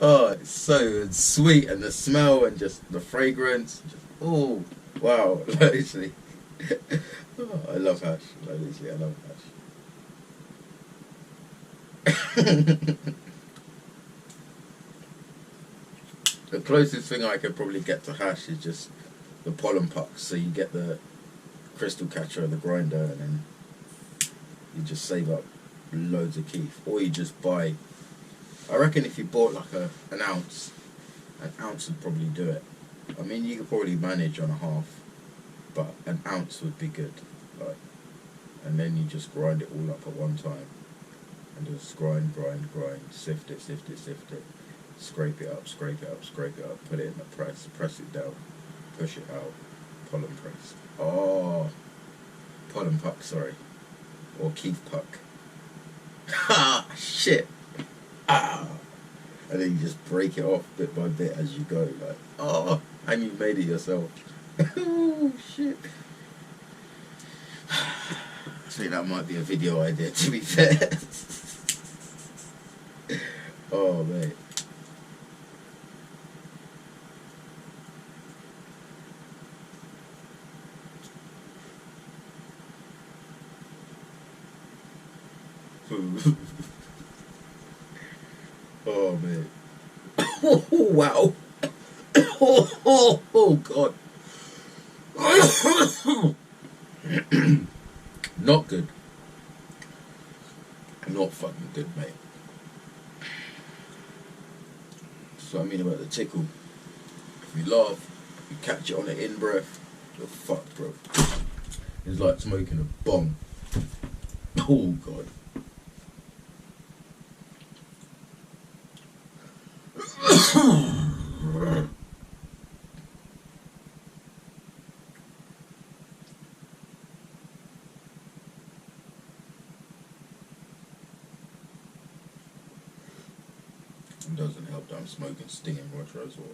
Oh, it's so sweet, and the smell and just the fragrance, just, oh, wow, literally, Oh, I love hash. Like, literally, I love hash. The closest thing I could probably get to hash is just the pollen pucks. So you get the crystal catcher and the grinder, and then you just save up loads of keef. Or you just buy, I reckon if you bought like an ounce would probably do it. I mean, you could probably manage on a half, but an ounce would be good. Like, and then you just grind it all up at one time, and just grind, sift it, scrape it up, put it in the press it down, push it out, pollen press. Oh, pollen puck, sorry, or keef puck. Ha! Shit. Ah. And then you just break it off bit by bit as you go, like, oh, and you made it yourself. Oh, shit. I think that might be a video idea, to be fair. Oh, mate. Oh, man. Oh, wow. Oh, God. Not good. Not fucking good, mate. That's what I mean about the tickle. If you laugh, you catch it on the in-breath, you're fucked, bro. It's like smoking a bomb. Oh, God. It doesn't help that I'm smoking stinging water as well.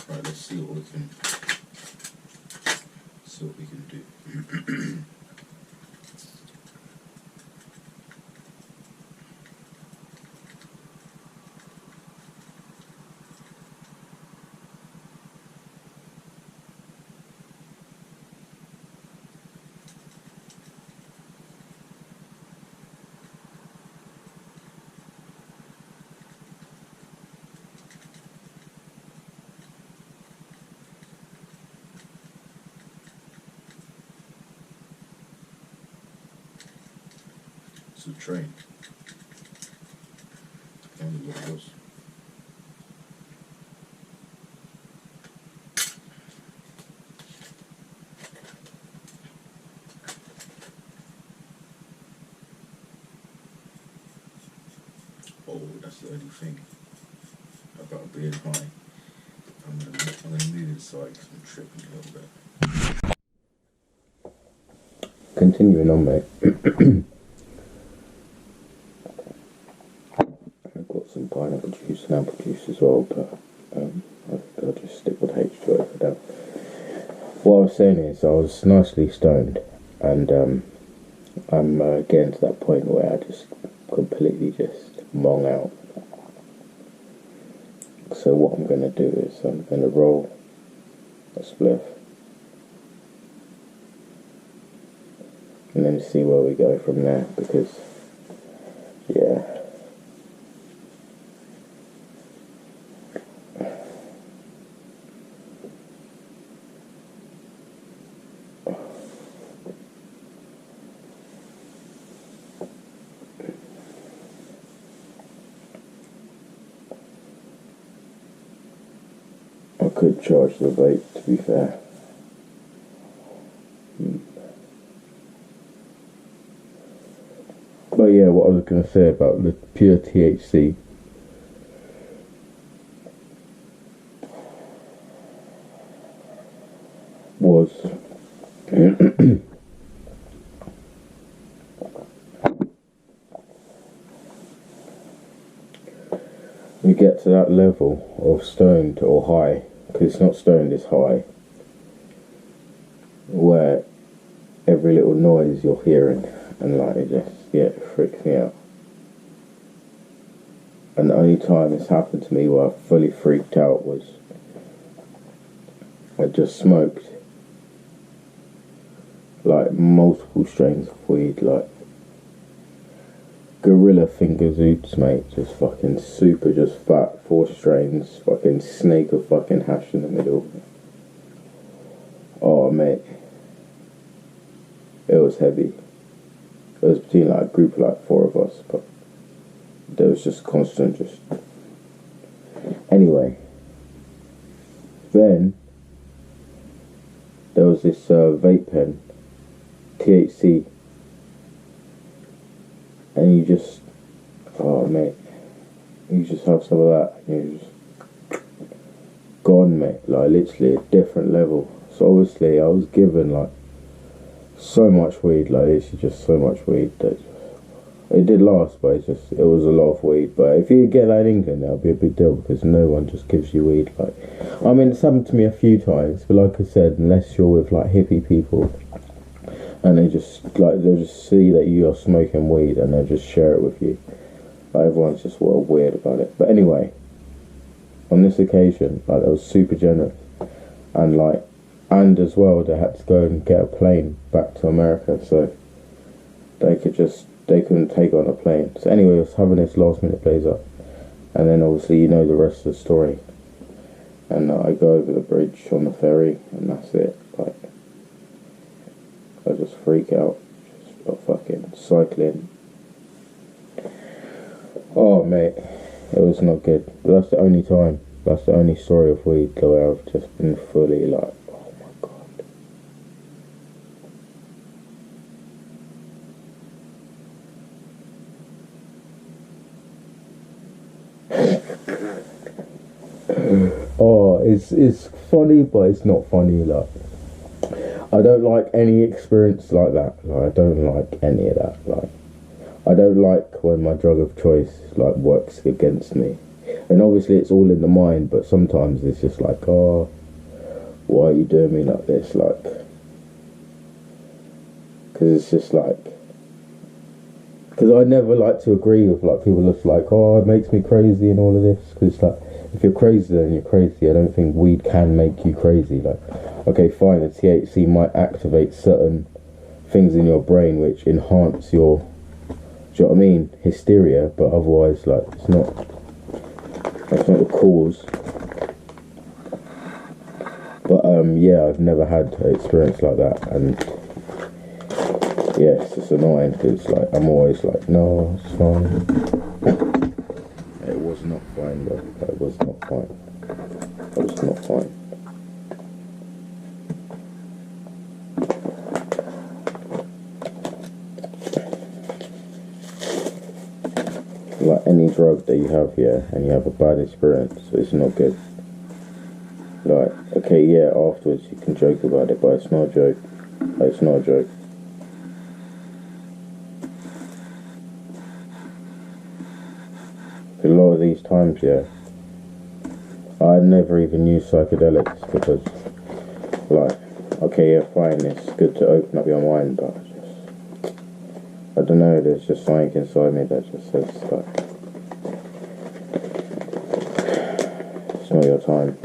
Right, let's see what we can do. It's a train. And it was. Oh, that's the only thing about being high. I'm gonna move inside because I'm tripping a little bit. Continuing on, mate. I've got some pineapple juice and apple juice as well, but I think I'll just stick with H2O for now. What I was saying is I was nicely stoned, and I'm getting to that point where I just completely just mong out. So what I'm going to do is I'm going to roll a spliff and then see where we go from there, because yeah, I could charge the vape, to be fair. But yeah, what I was going to say about the pure THC was you get to that level of stoned or high, because it's not stoned, it's high, where every little noise you're hearing, and like it just, yeah, it freaks me out. And the only time it's happened to me where I fully freaked out was I just smoked like multiple strains of weed, like gorilla finger Zoots, mate, just fucking super, just fat, 4 strains, fucking snake of fucking hash in the middle. Oh, mate, it was heavy. It was between like a group of like 4 of us, but there was just constant, just. Anyway, then there was this vape pen, THC, and you just, oh mate, you just have some of that, and you're just gone, mate, like literally a different level. So obviously I was given like so much weed, like literally just so much weed that it did last, but it was a lot of weed. But if you get that in England, that'll be a big deal, because no one just gives you weed. Like, I mean, it's happened to me a few times, but like I said, unless you're with like hippie people, and they'll just see that you are smoking weed, and they'll just share it with you. Like, everyone's just weird about it. But anyway, on this occasion, like, they was super generous, and as well, they had to go and get a plane back to America, so they couldn't take on a plane. So anyway, I was having this last minute blaze up, and then obviously you know the rest of the story. And I go over the bridge on the ferry, and that's it. Like, I just freak out, just fucking cycling. Oh mate, it was not good. But that's the only time. That's the only story of weed where I've just been fully like, oh my god. Oh, it's funny, but it's not funny. Like, I don't like any experience like that. Like, I don't like any of that. Like, I don't like when my drug of choice like works against me. And obviously it's all in the mind, but sometimes it's just like, oh, why are you doing me like this? Like, because it's just like, because I never like to agree with like people that's like, oh, it makes me crazy and all of this. Because it's like, if you're crazy, then you're crazy. I don't think weed can make you crazy. Like, okay, fine, the THC might activate certain things in your brain which enhance your, do you know what I mean, hysteria, but otherwise, like, that's not the cause. But yeah, I've never had an experience like that, and yeah, it's just annoying, because like, I'm always like, no, it's fine. It was not fine, though. It was not fine. It was not fine. Like any drug that you have here, and you have a bad experience, it's not good. Like, okay, yeah, afterwards you can joke about it, but it's not a joke. Like, it's not a joke. A lot of these times, yeah, I never even used psychedelics, because, like, okay, yeah, fine, it's good to open up your mind, but I don't know, there's just something inside me that just says, like, it's not your time.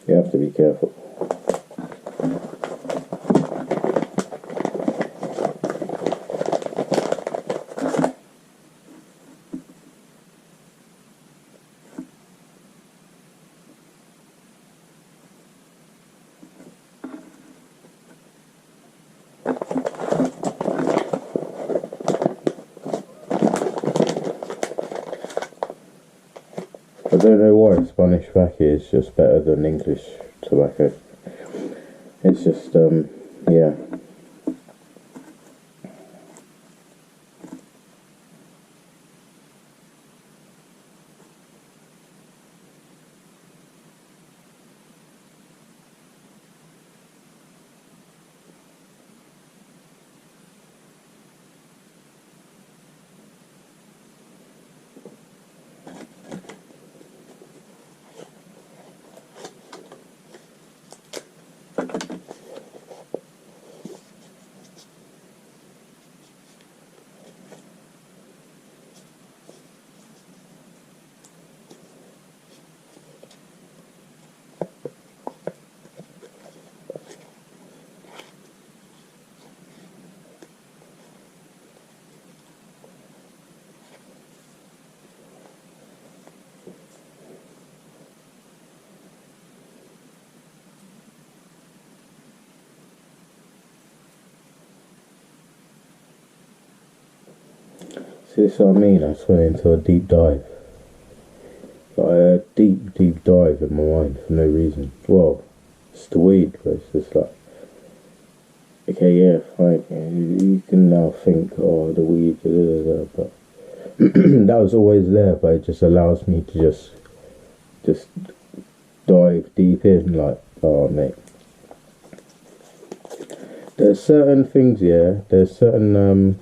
You have to be careful. I don't know why Spanish tobacco is just better than English tobacco. It's just, yeah. See, that's what I mean. I just went into a deep dive. Like a deep, deep dive in my mind for no reason. Well, it's the weed, but it's just like, okay, yeah, fine. Yeah, you can now think, oh, the weed, da, da, da, but that was always there, but it just allows me to just dive deep in, like, oh, mate. There's certain things, yeah. There's certain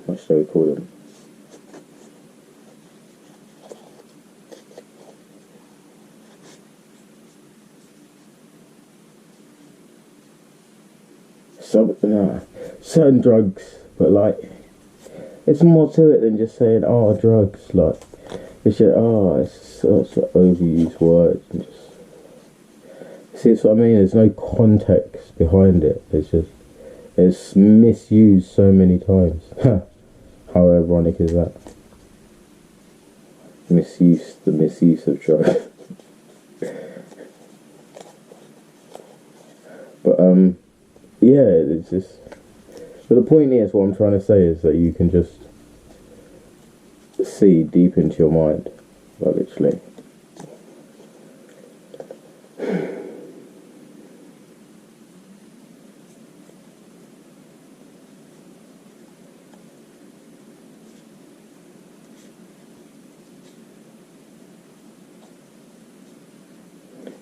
what shall we call them? Certain drugs, but like, it's more to it than just saying, oh, drugs. Like, it's just, oh, it's such an overused word. And just, see, that's what I mean. There's no context behind it. It's misused so many times. How ironic is that? The misuse of drugs. But yeah, it's just. But the point is, what I'm trying to say is that you can just see deep into your mind, like literally.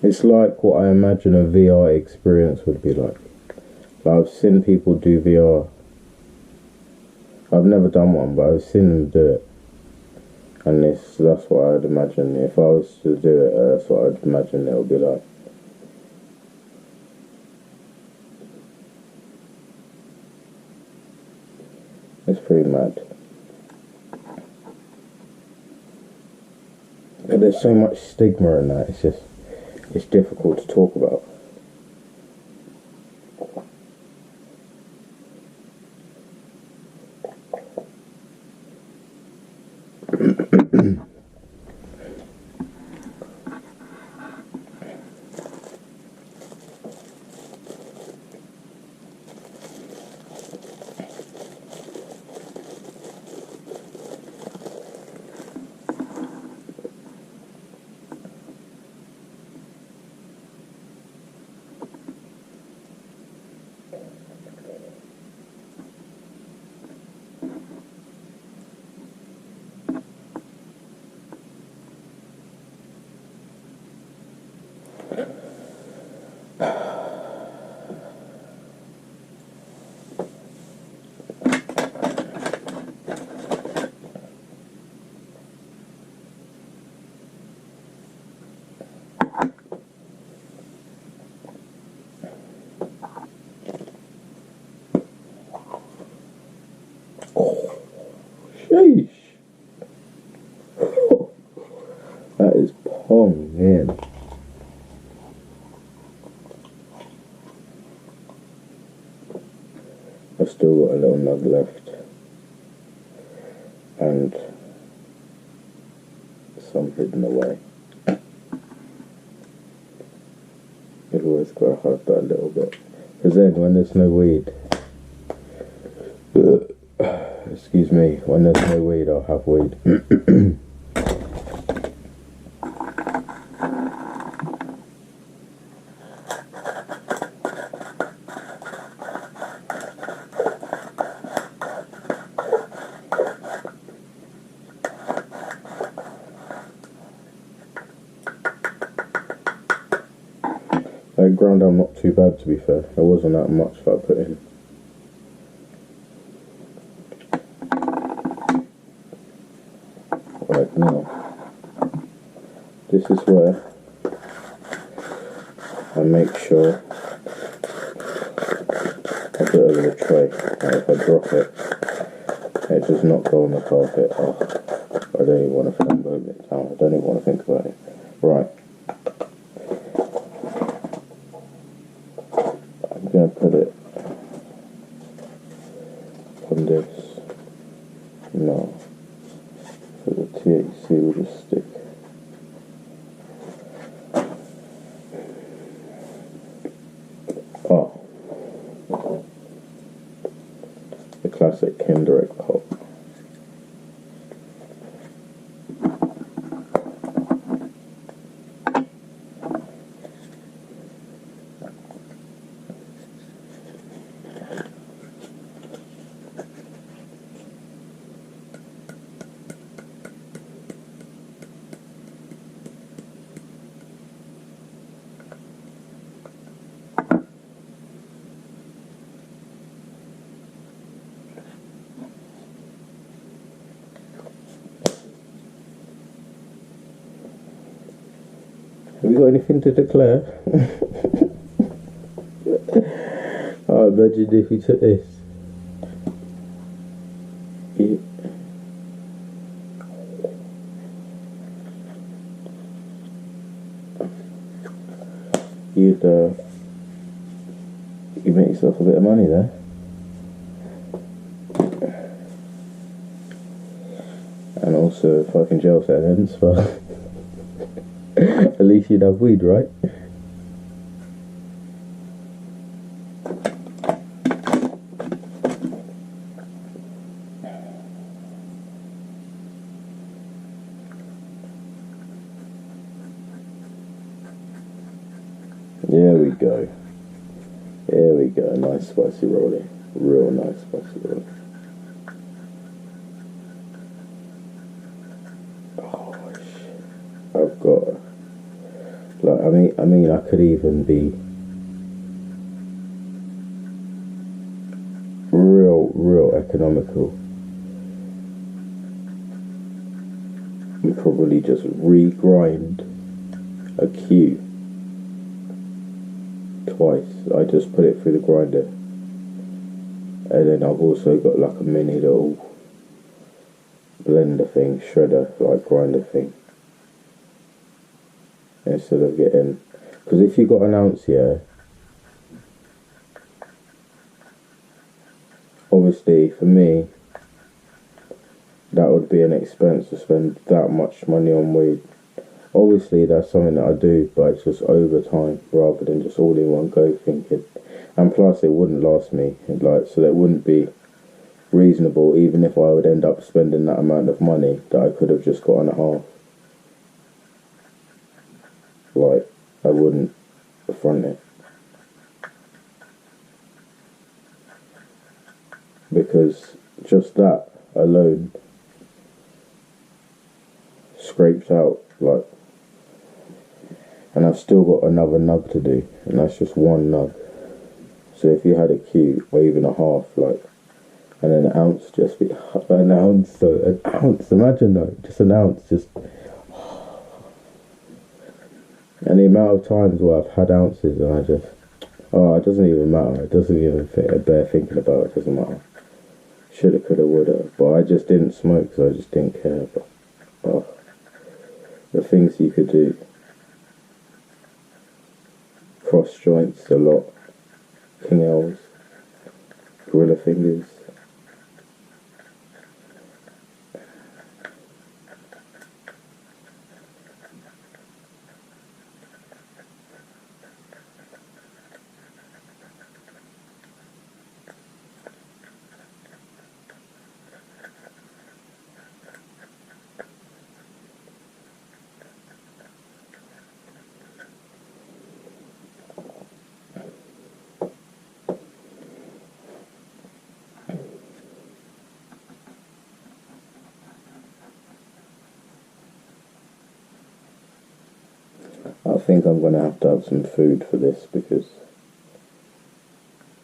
It's like what I imagine a VR experience would be like. I've seen people do VR. I've never done one, but I've seen them do it. And that's what I'd imagine. If I was to do it, that's what I'd imagine it would be like. It's pretty mad. But there's so much stigma in that, it's difficult to talk about. Sheesh. That is pong, man. I've still got a little nug left. And some hidden away. You've always got to have that a little bit. Because then when there's no weed, excuse me, when there's no weed, I'll have weed. That ground out not too bad, to be fair. There wasn't that much that I put in. Right, now, this is where I make sure I put it over the tray. And if I drop it, it does not go on the carpet. Oh, I don't even want to think about it down. I don't even want to think about it. Right. I'm going to put it on this. No. So the THC will just stick. classic Kinder Egg pop. Have you got anything to declare? I imagine if you took this. You'd make yourself a bit of money there. And also fucking jail sentence, but at least you'd have weed, right? There we go. There we go. Nice spicy rollie. Real nice spicy rollie. Oh shit. I've got, like, I mean I could even be real economical and probably just regrind a Q twice. I just put it through the grinder, and then I've also got like a mini little blender thing, shredder, like grinder thing, instead of getting, because if you got an ounce here, obviously for me that would be an expense to spend that much money on weed. Obviously that's something that I do, but it's just over time rather than just all in one go thinking. And plus it wouldn't last me, like, so that wouldn't be reasonable even if I would end up spending that amount of money that I could have just got on a half. Like, I wouldn't front it. Because just that alone scrapes out, like, and I've still got another nug to do, and that's just one nug. So if you had a Q or even a half, like, and an ounce, just be an ounce, so an ounce, imagine though, just an ounce, just, and the amount of times where I've had ounces and I just, oh, it doesn't even matter, it doesn't even bear thinking about, it doesn't matter. Shoulda, coulda, woulda, but I just didn't smoke, so I just didn't care. But oh, the things you could do. Cross joints a lot, King L's, gorilla fingers. I think I'm going to have some food for this because,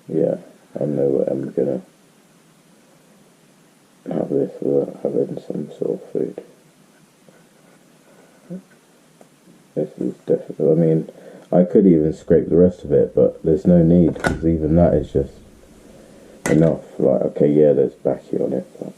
yeah, I know what I'm going to have this without having some sort of food. This is definitely, I mean, I could even scrape the rest of it, but there's no need because even that is just enough. Like, okay, yeah, there's backy on it, but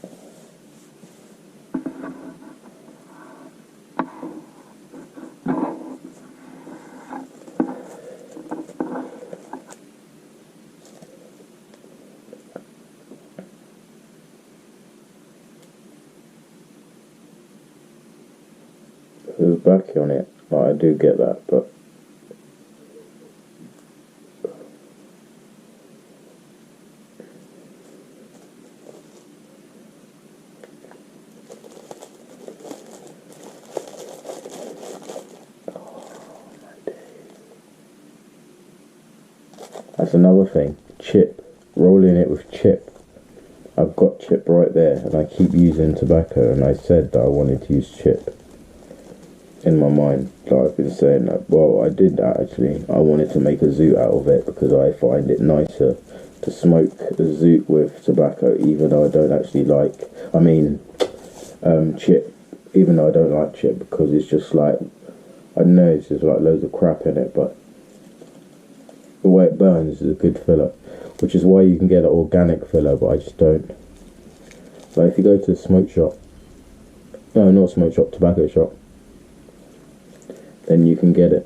there's backy on it. Like, I do get that, but That's another thing. Chip. Rolling it with chip. I've got chip right there, and I keep using tobacco, and I said that I wanted to use chip. In my mind, like I've been saying that. Well, I did that actually. I wanted to make a zoot out of it because I find it nicer to smoke a zoot with tobacco, even though I don't actually like. I mean, chip. Even though I don't like chip because it's just like, I don't know, it's just like loads of crap in it, but the way it burns is a good filler, which is why you can get an organic filler, but I just don't. Like if you go to the smoke shop, no, not smoke shop, tobacco shop, then you can get it.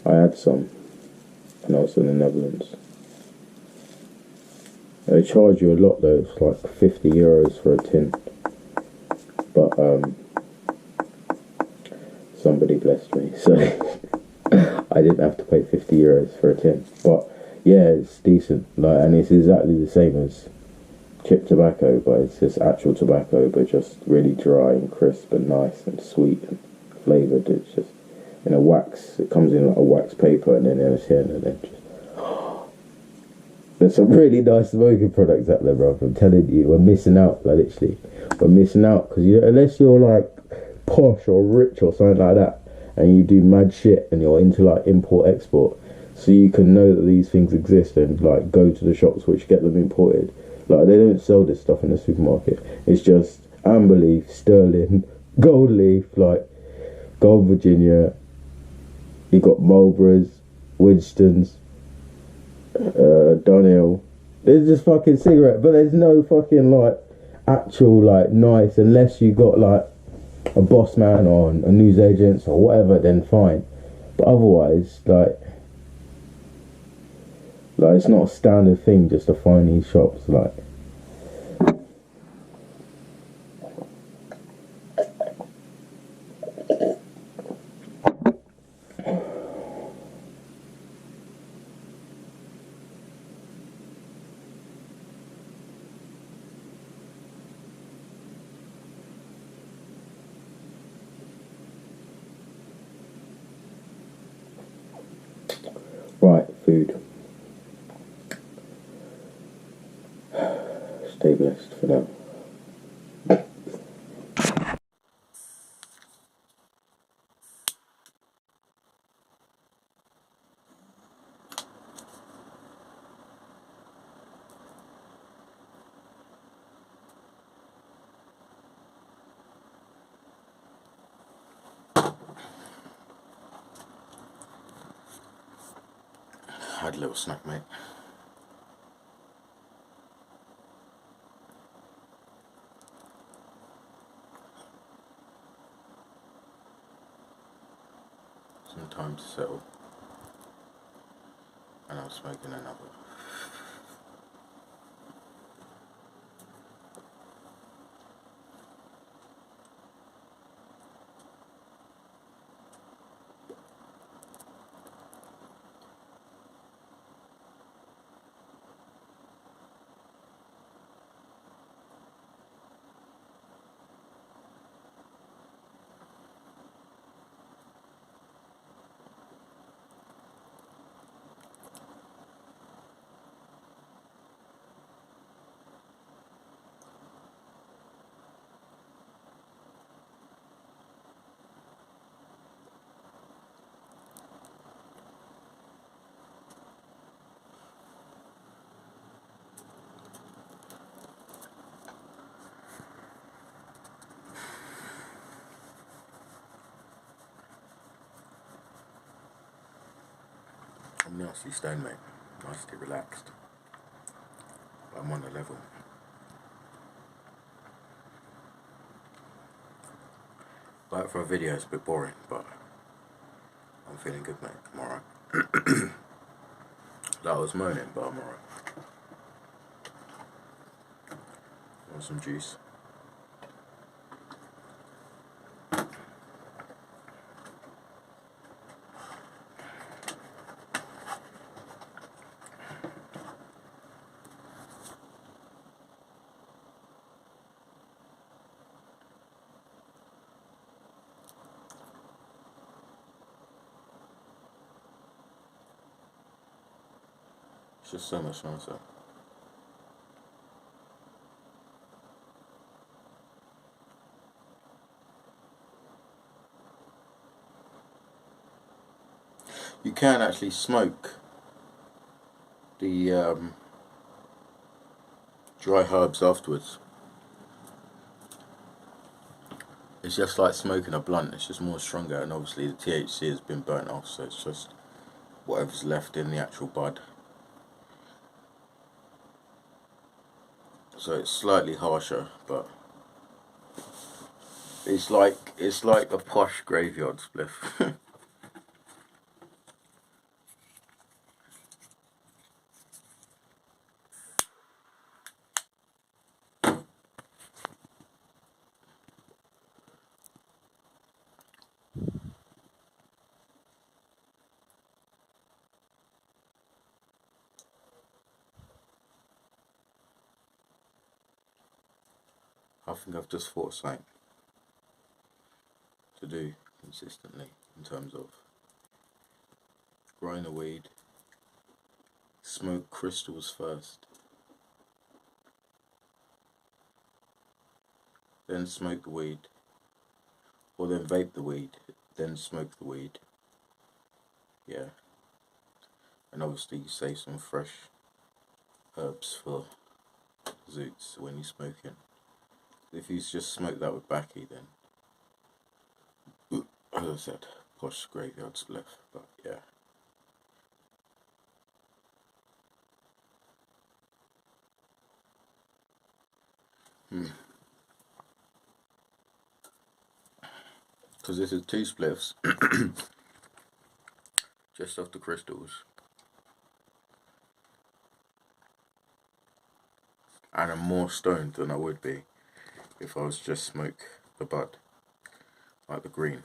I had some, and I was in the Netherlands. They charge you a lot though, it's like €50 for a tin. But somebody blessed me, so I didn't have to pay €50 for a tin. But yeah, it's decent. Like, and it's exactly the same as chip tobacco, but it's just actual tobacco, but just really dry and crisp and nice and sweet and flavoured. It's just in a wax. It comes in like a wax paper, and then there's here, and then just. There's some really nice smoking products out there, bro. I'm telling you, we're missing out. Like literally, we're missing out because unless you're like posh or rich or something like that, and you do mad shit and you're into like import export, so you can know that these things exist and like go to the shops which get them imported. Like they don't sell this stuff in the supermarket. It's just amber leaf, sterling, gold leaf, like gold Virginia. You got Marlboros, Winston's. Dunhill. There's just fucking cigarette, but there's no fucking like actual like nice, unless you got like a boss man or a news agent or whatever, then fine. But otherwise, like it's not a standard thing just to find these shops. Like right, food. Stay blessed for now. I had a little snack, mate. Some time to settle. And I was smoking another. I'm nicely stoned, mate. Nicely relaxed. But I'm on a level. Like for a video, it's a bit boring, but I'm feeling good, mate. I'm alright. Like I was moaning, but I'm alright. Want some juice? It's just so much nicer. You can actually smoke the dry herbs afterwards. It's just like smoking a blunt, it's just more stronger, and obviously the THC has been burnt off, so it's just whatever's left in the actual bud. So it's slightly harsher, but it's like a posh graveyard spliff. I think I've just thought of something to do consistently in terms of growing the weed, smoke crystals first, then smoke the weed, or then vape the weed, then smoke the weed. Yeah, and obviously you save some fresh herbs for Zoots when you're smoking. If you just smoke that with Backy, then, as I said, posh graveyard spliff, but yeah. Because this is 2 spliffs, just off the crystals, and I'm more stoned than I would be if I was just smoke the bud, like the green.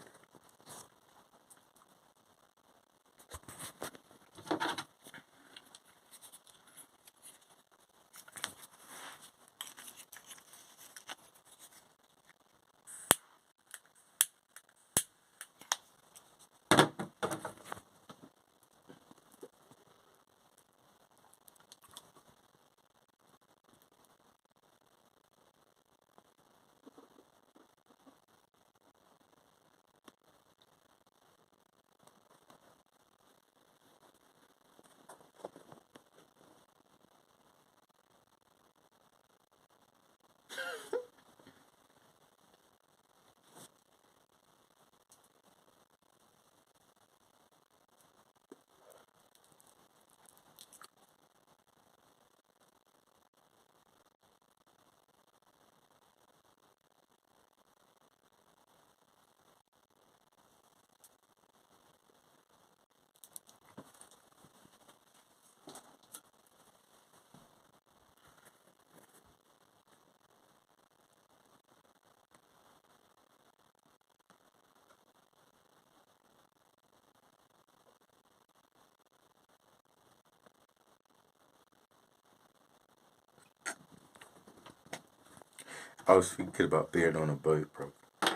I was thinking about being on a boat, bro. I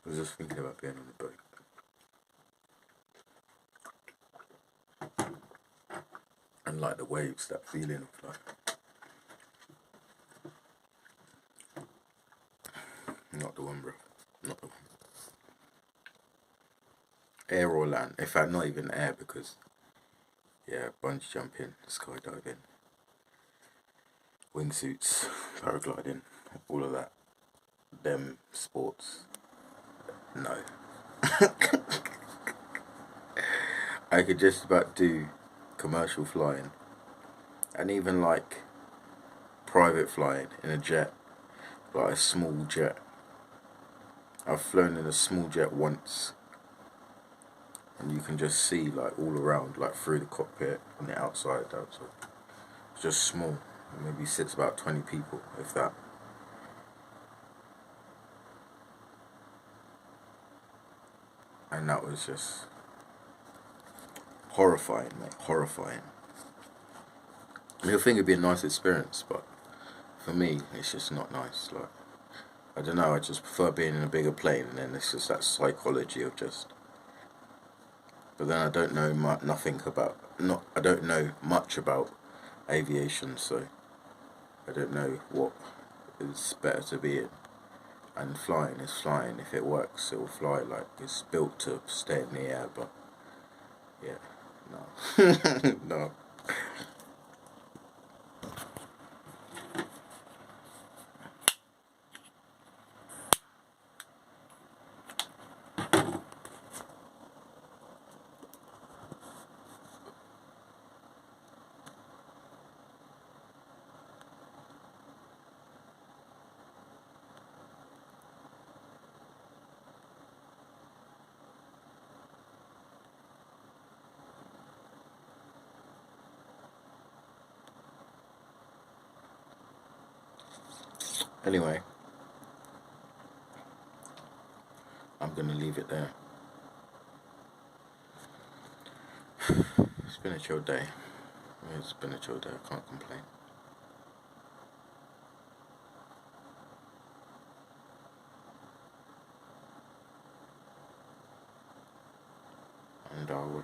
was just thinking about being on a boat. And like the waves, that feeling of like, not the one, bro. Not the one. Air or land. In fact, not even air, because, yeah, bungee jumping, skydiving, wingsuits, paragliding, all of that. Them sports. No. I could just about do commercial flying, and even like private flying in a jet, like a small jet. I've flown in a small jet once, and you can just see like all around, like through the cockpit and the outside. It's just small. It maybe sits about 20 people, if that. And that was just horrifying, mate. Horrifying. I mean, I think it'd be a nice experience, but for me, it's just not nice. Like, I don't know. I just prefer being in a bigger plane, and then it's just that psychology of just. But then I don't know nothing about. Not. I don't know much about aviation, so I don't know what is better to be in. And flying is flying. If it works, it will fly. Like, it's built to stay in the air, but yeah, no. No. Anyway, I'm gonna leave it there. It's been a chill day. It's been a chill day, I can't complain. And I will,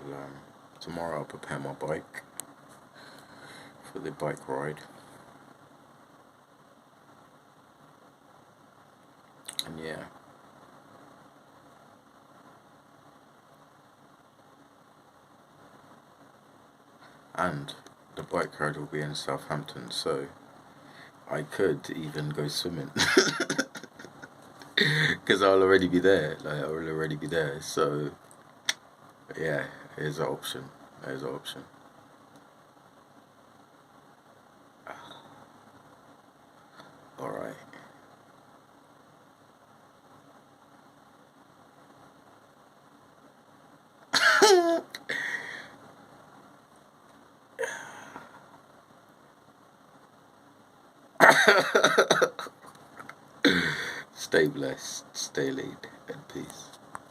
tomorrow I'll prepare my bike for the bike ride. And yeah. And the bike ride will be in Southampton, so I could even go swimming. Because I'll already be there, like, I will already be there, so yeah, here's an option, there's an option. Alright. Stay blessed, stay laid, and peace.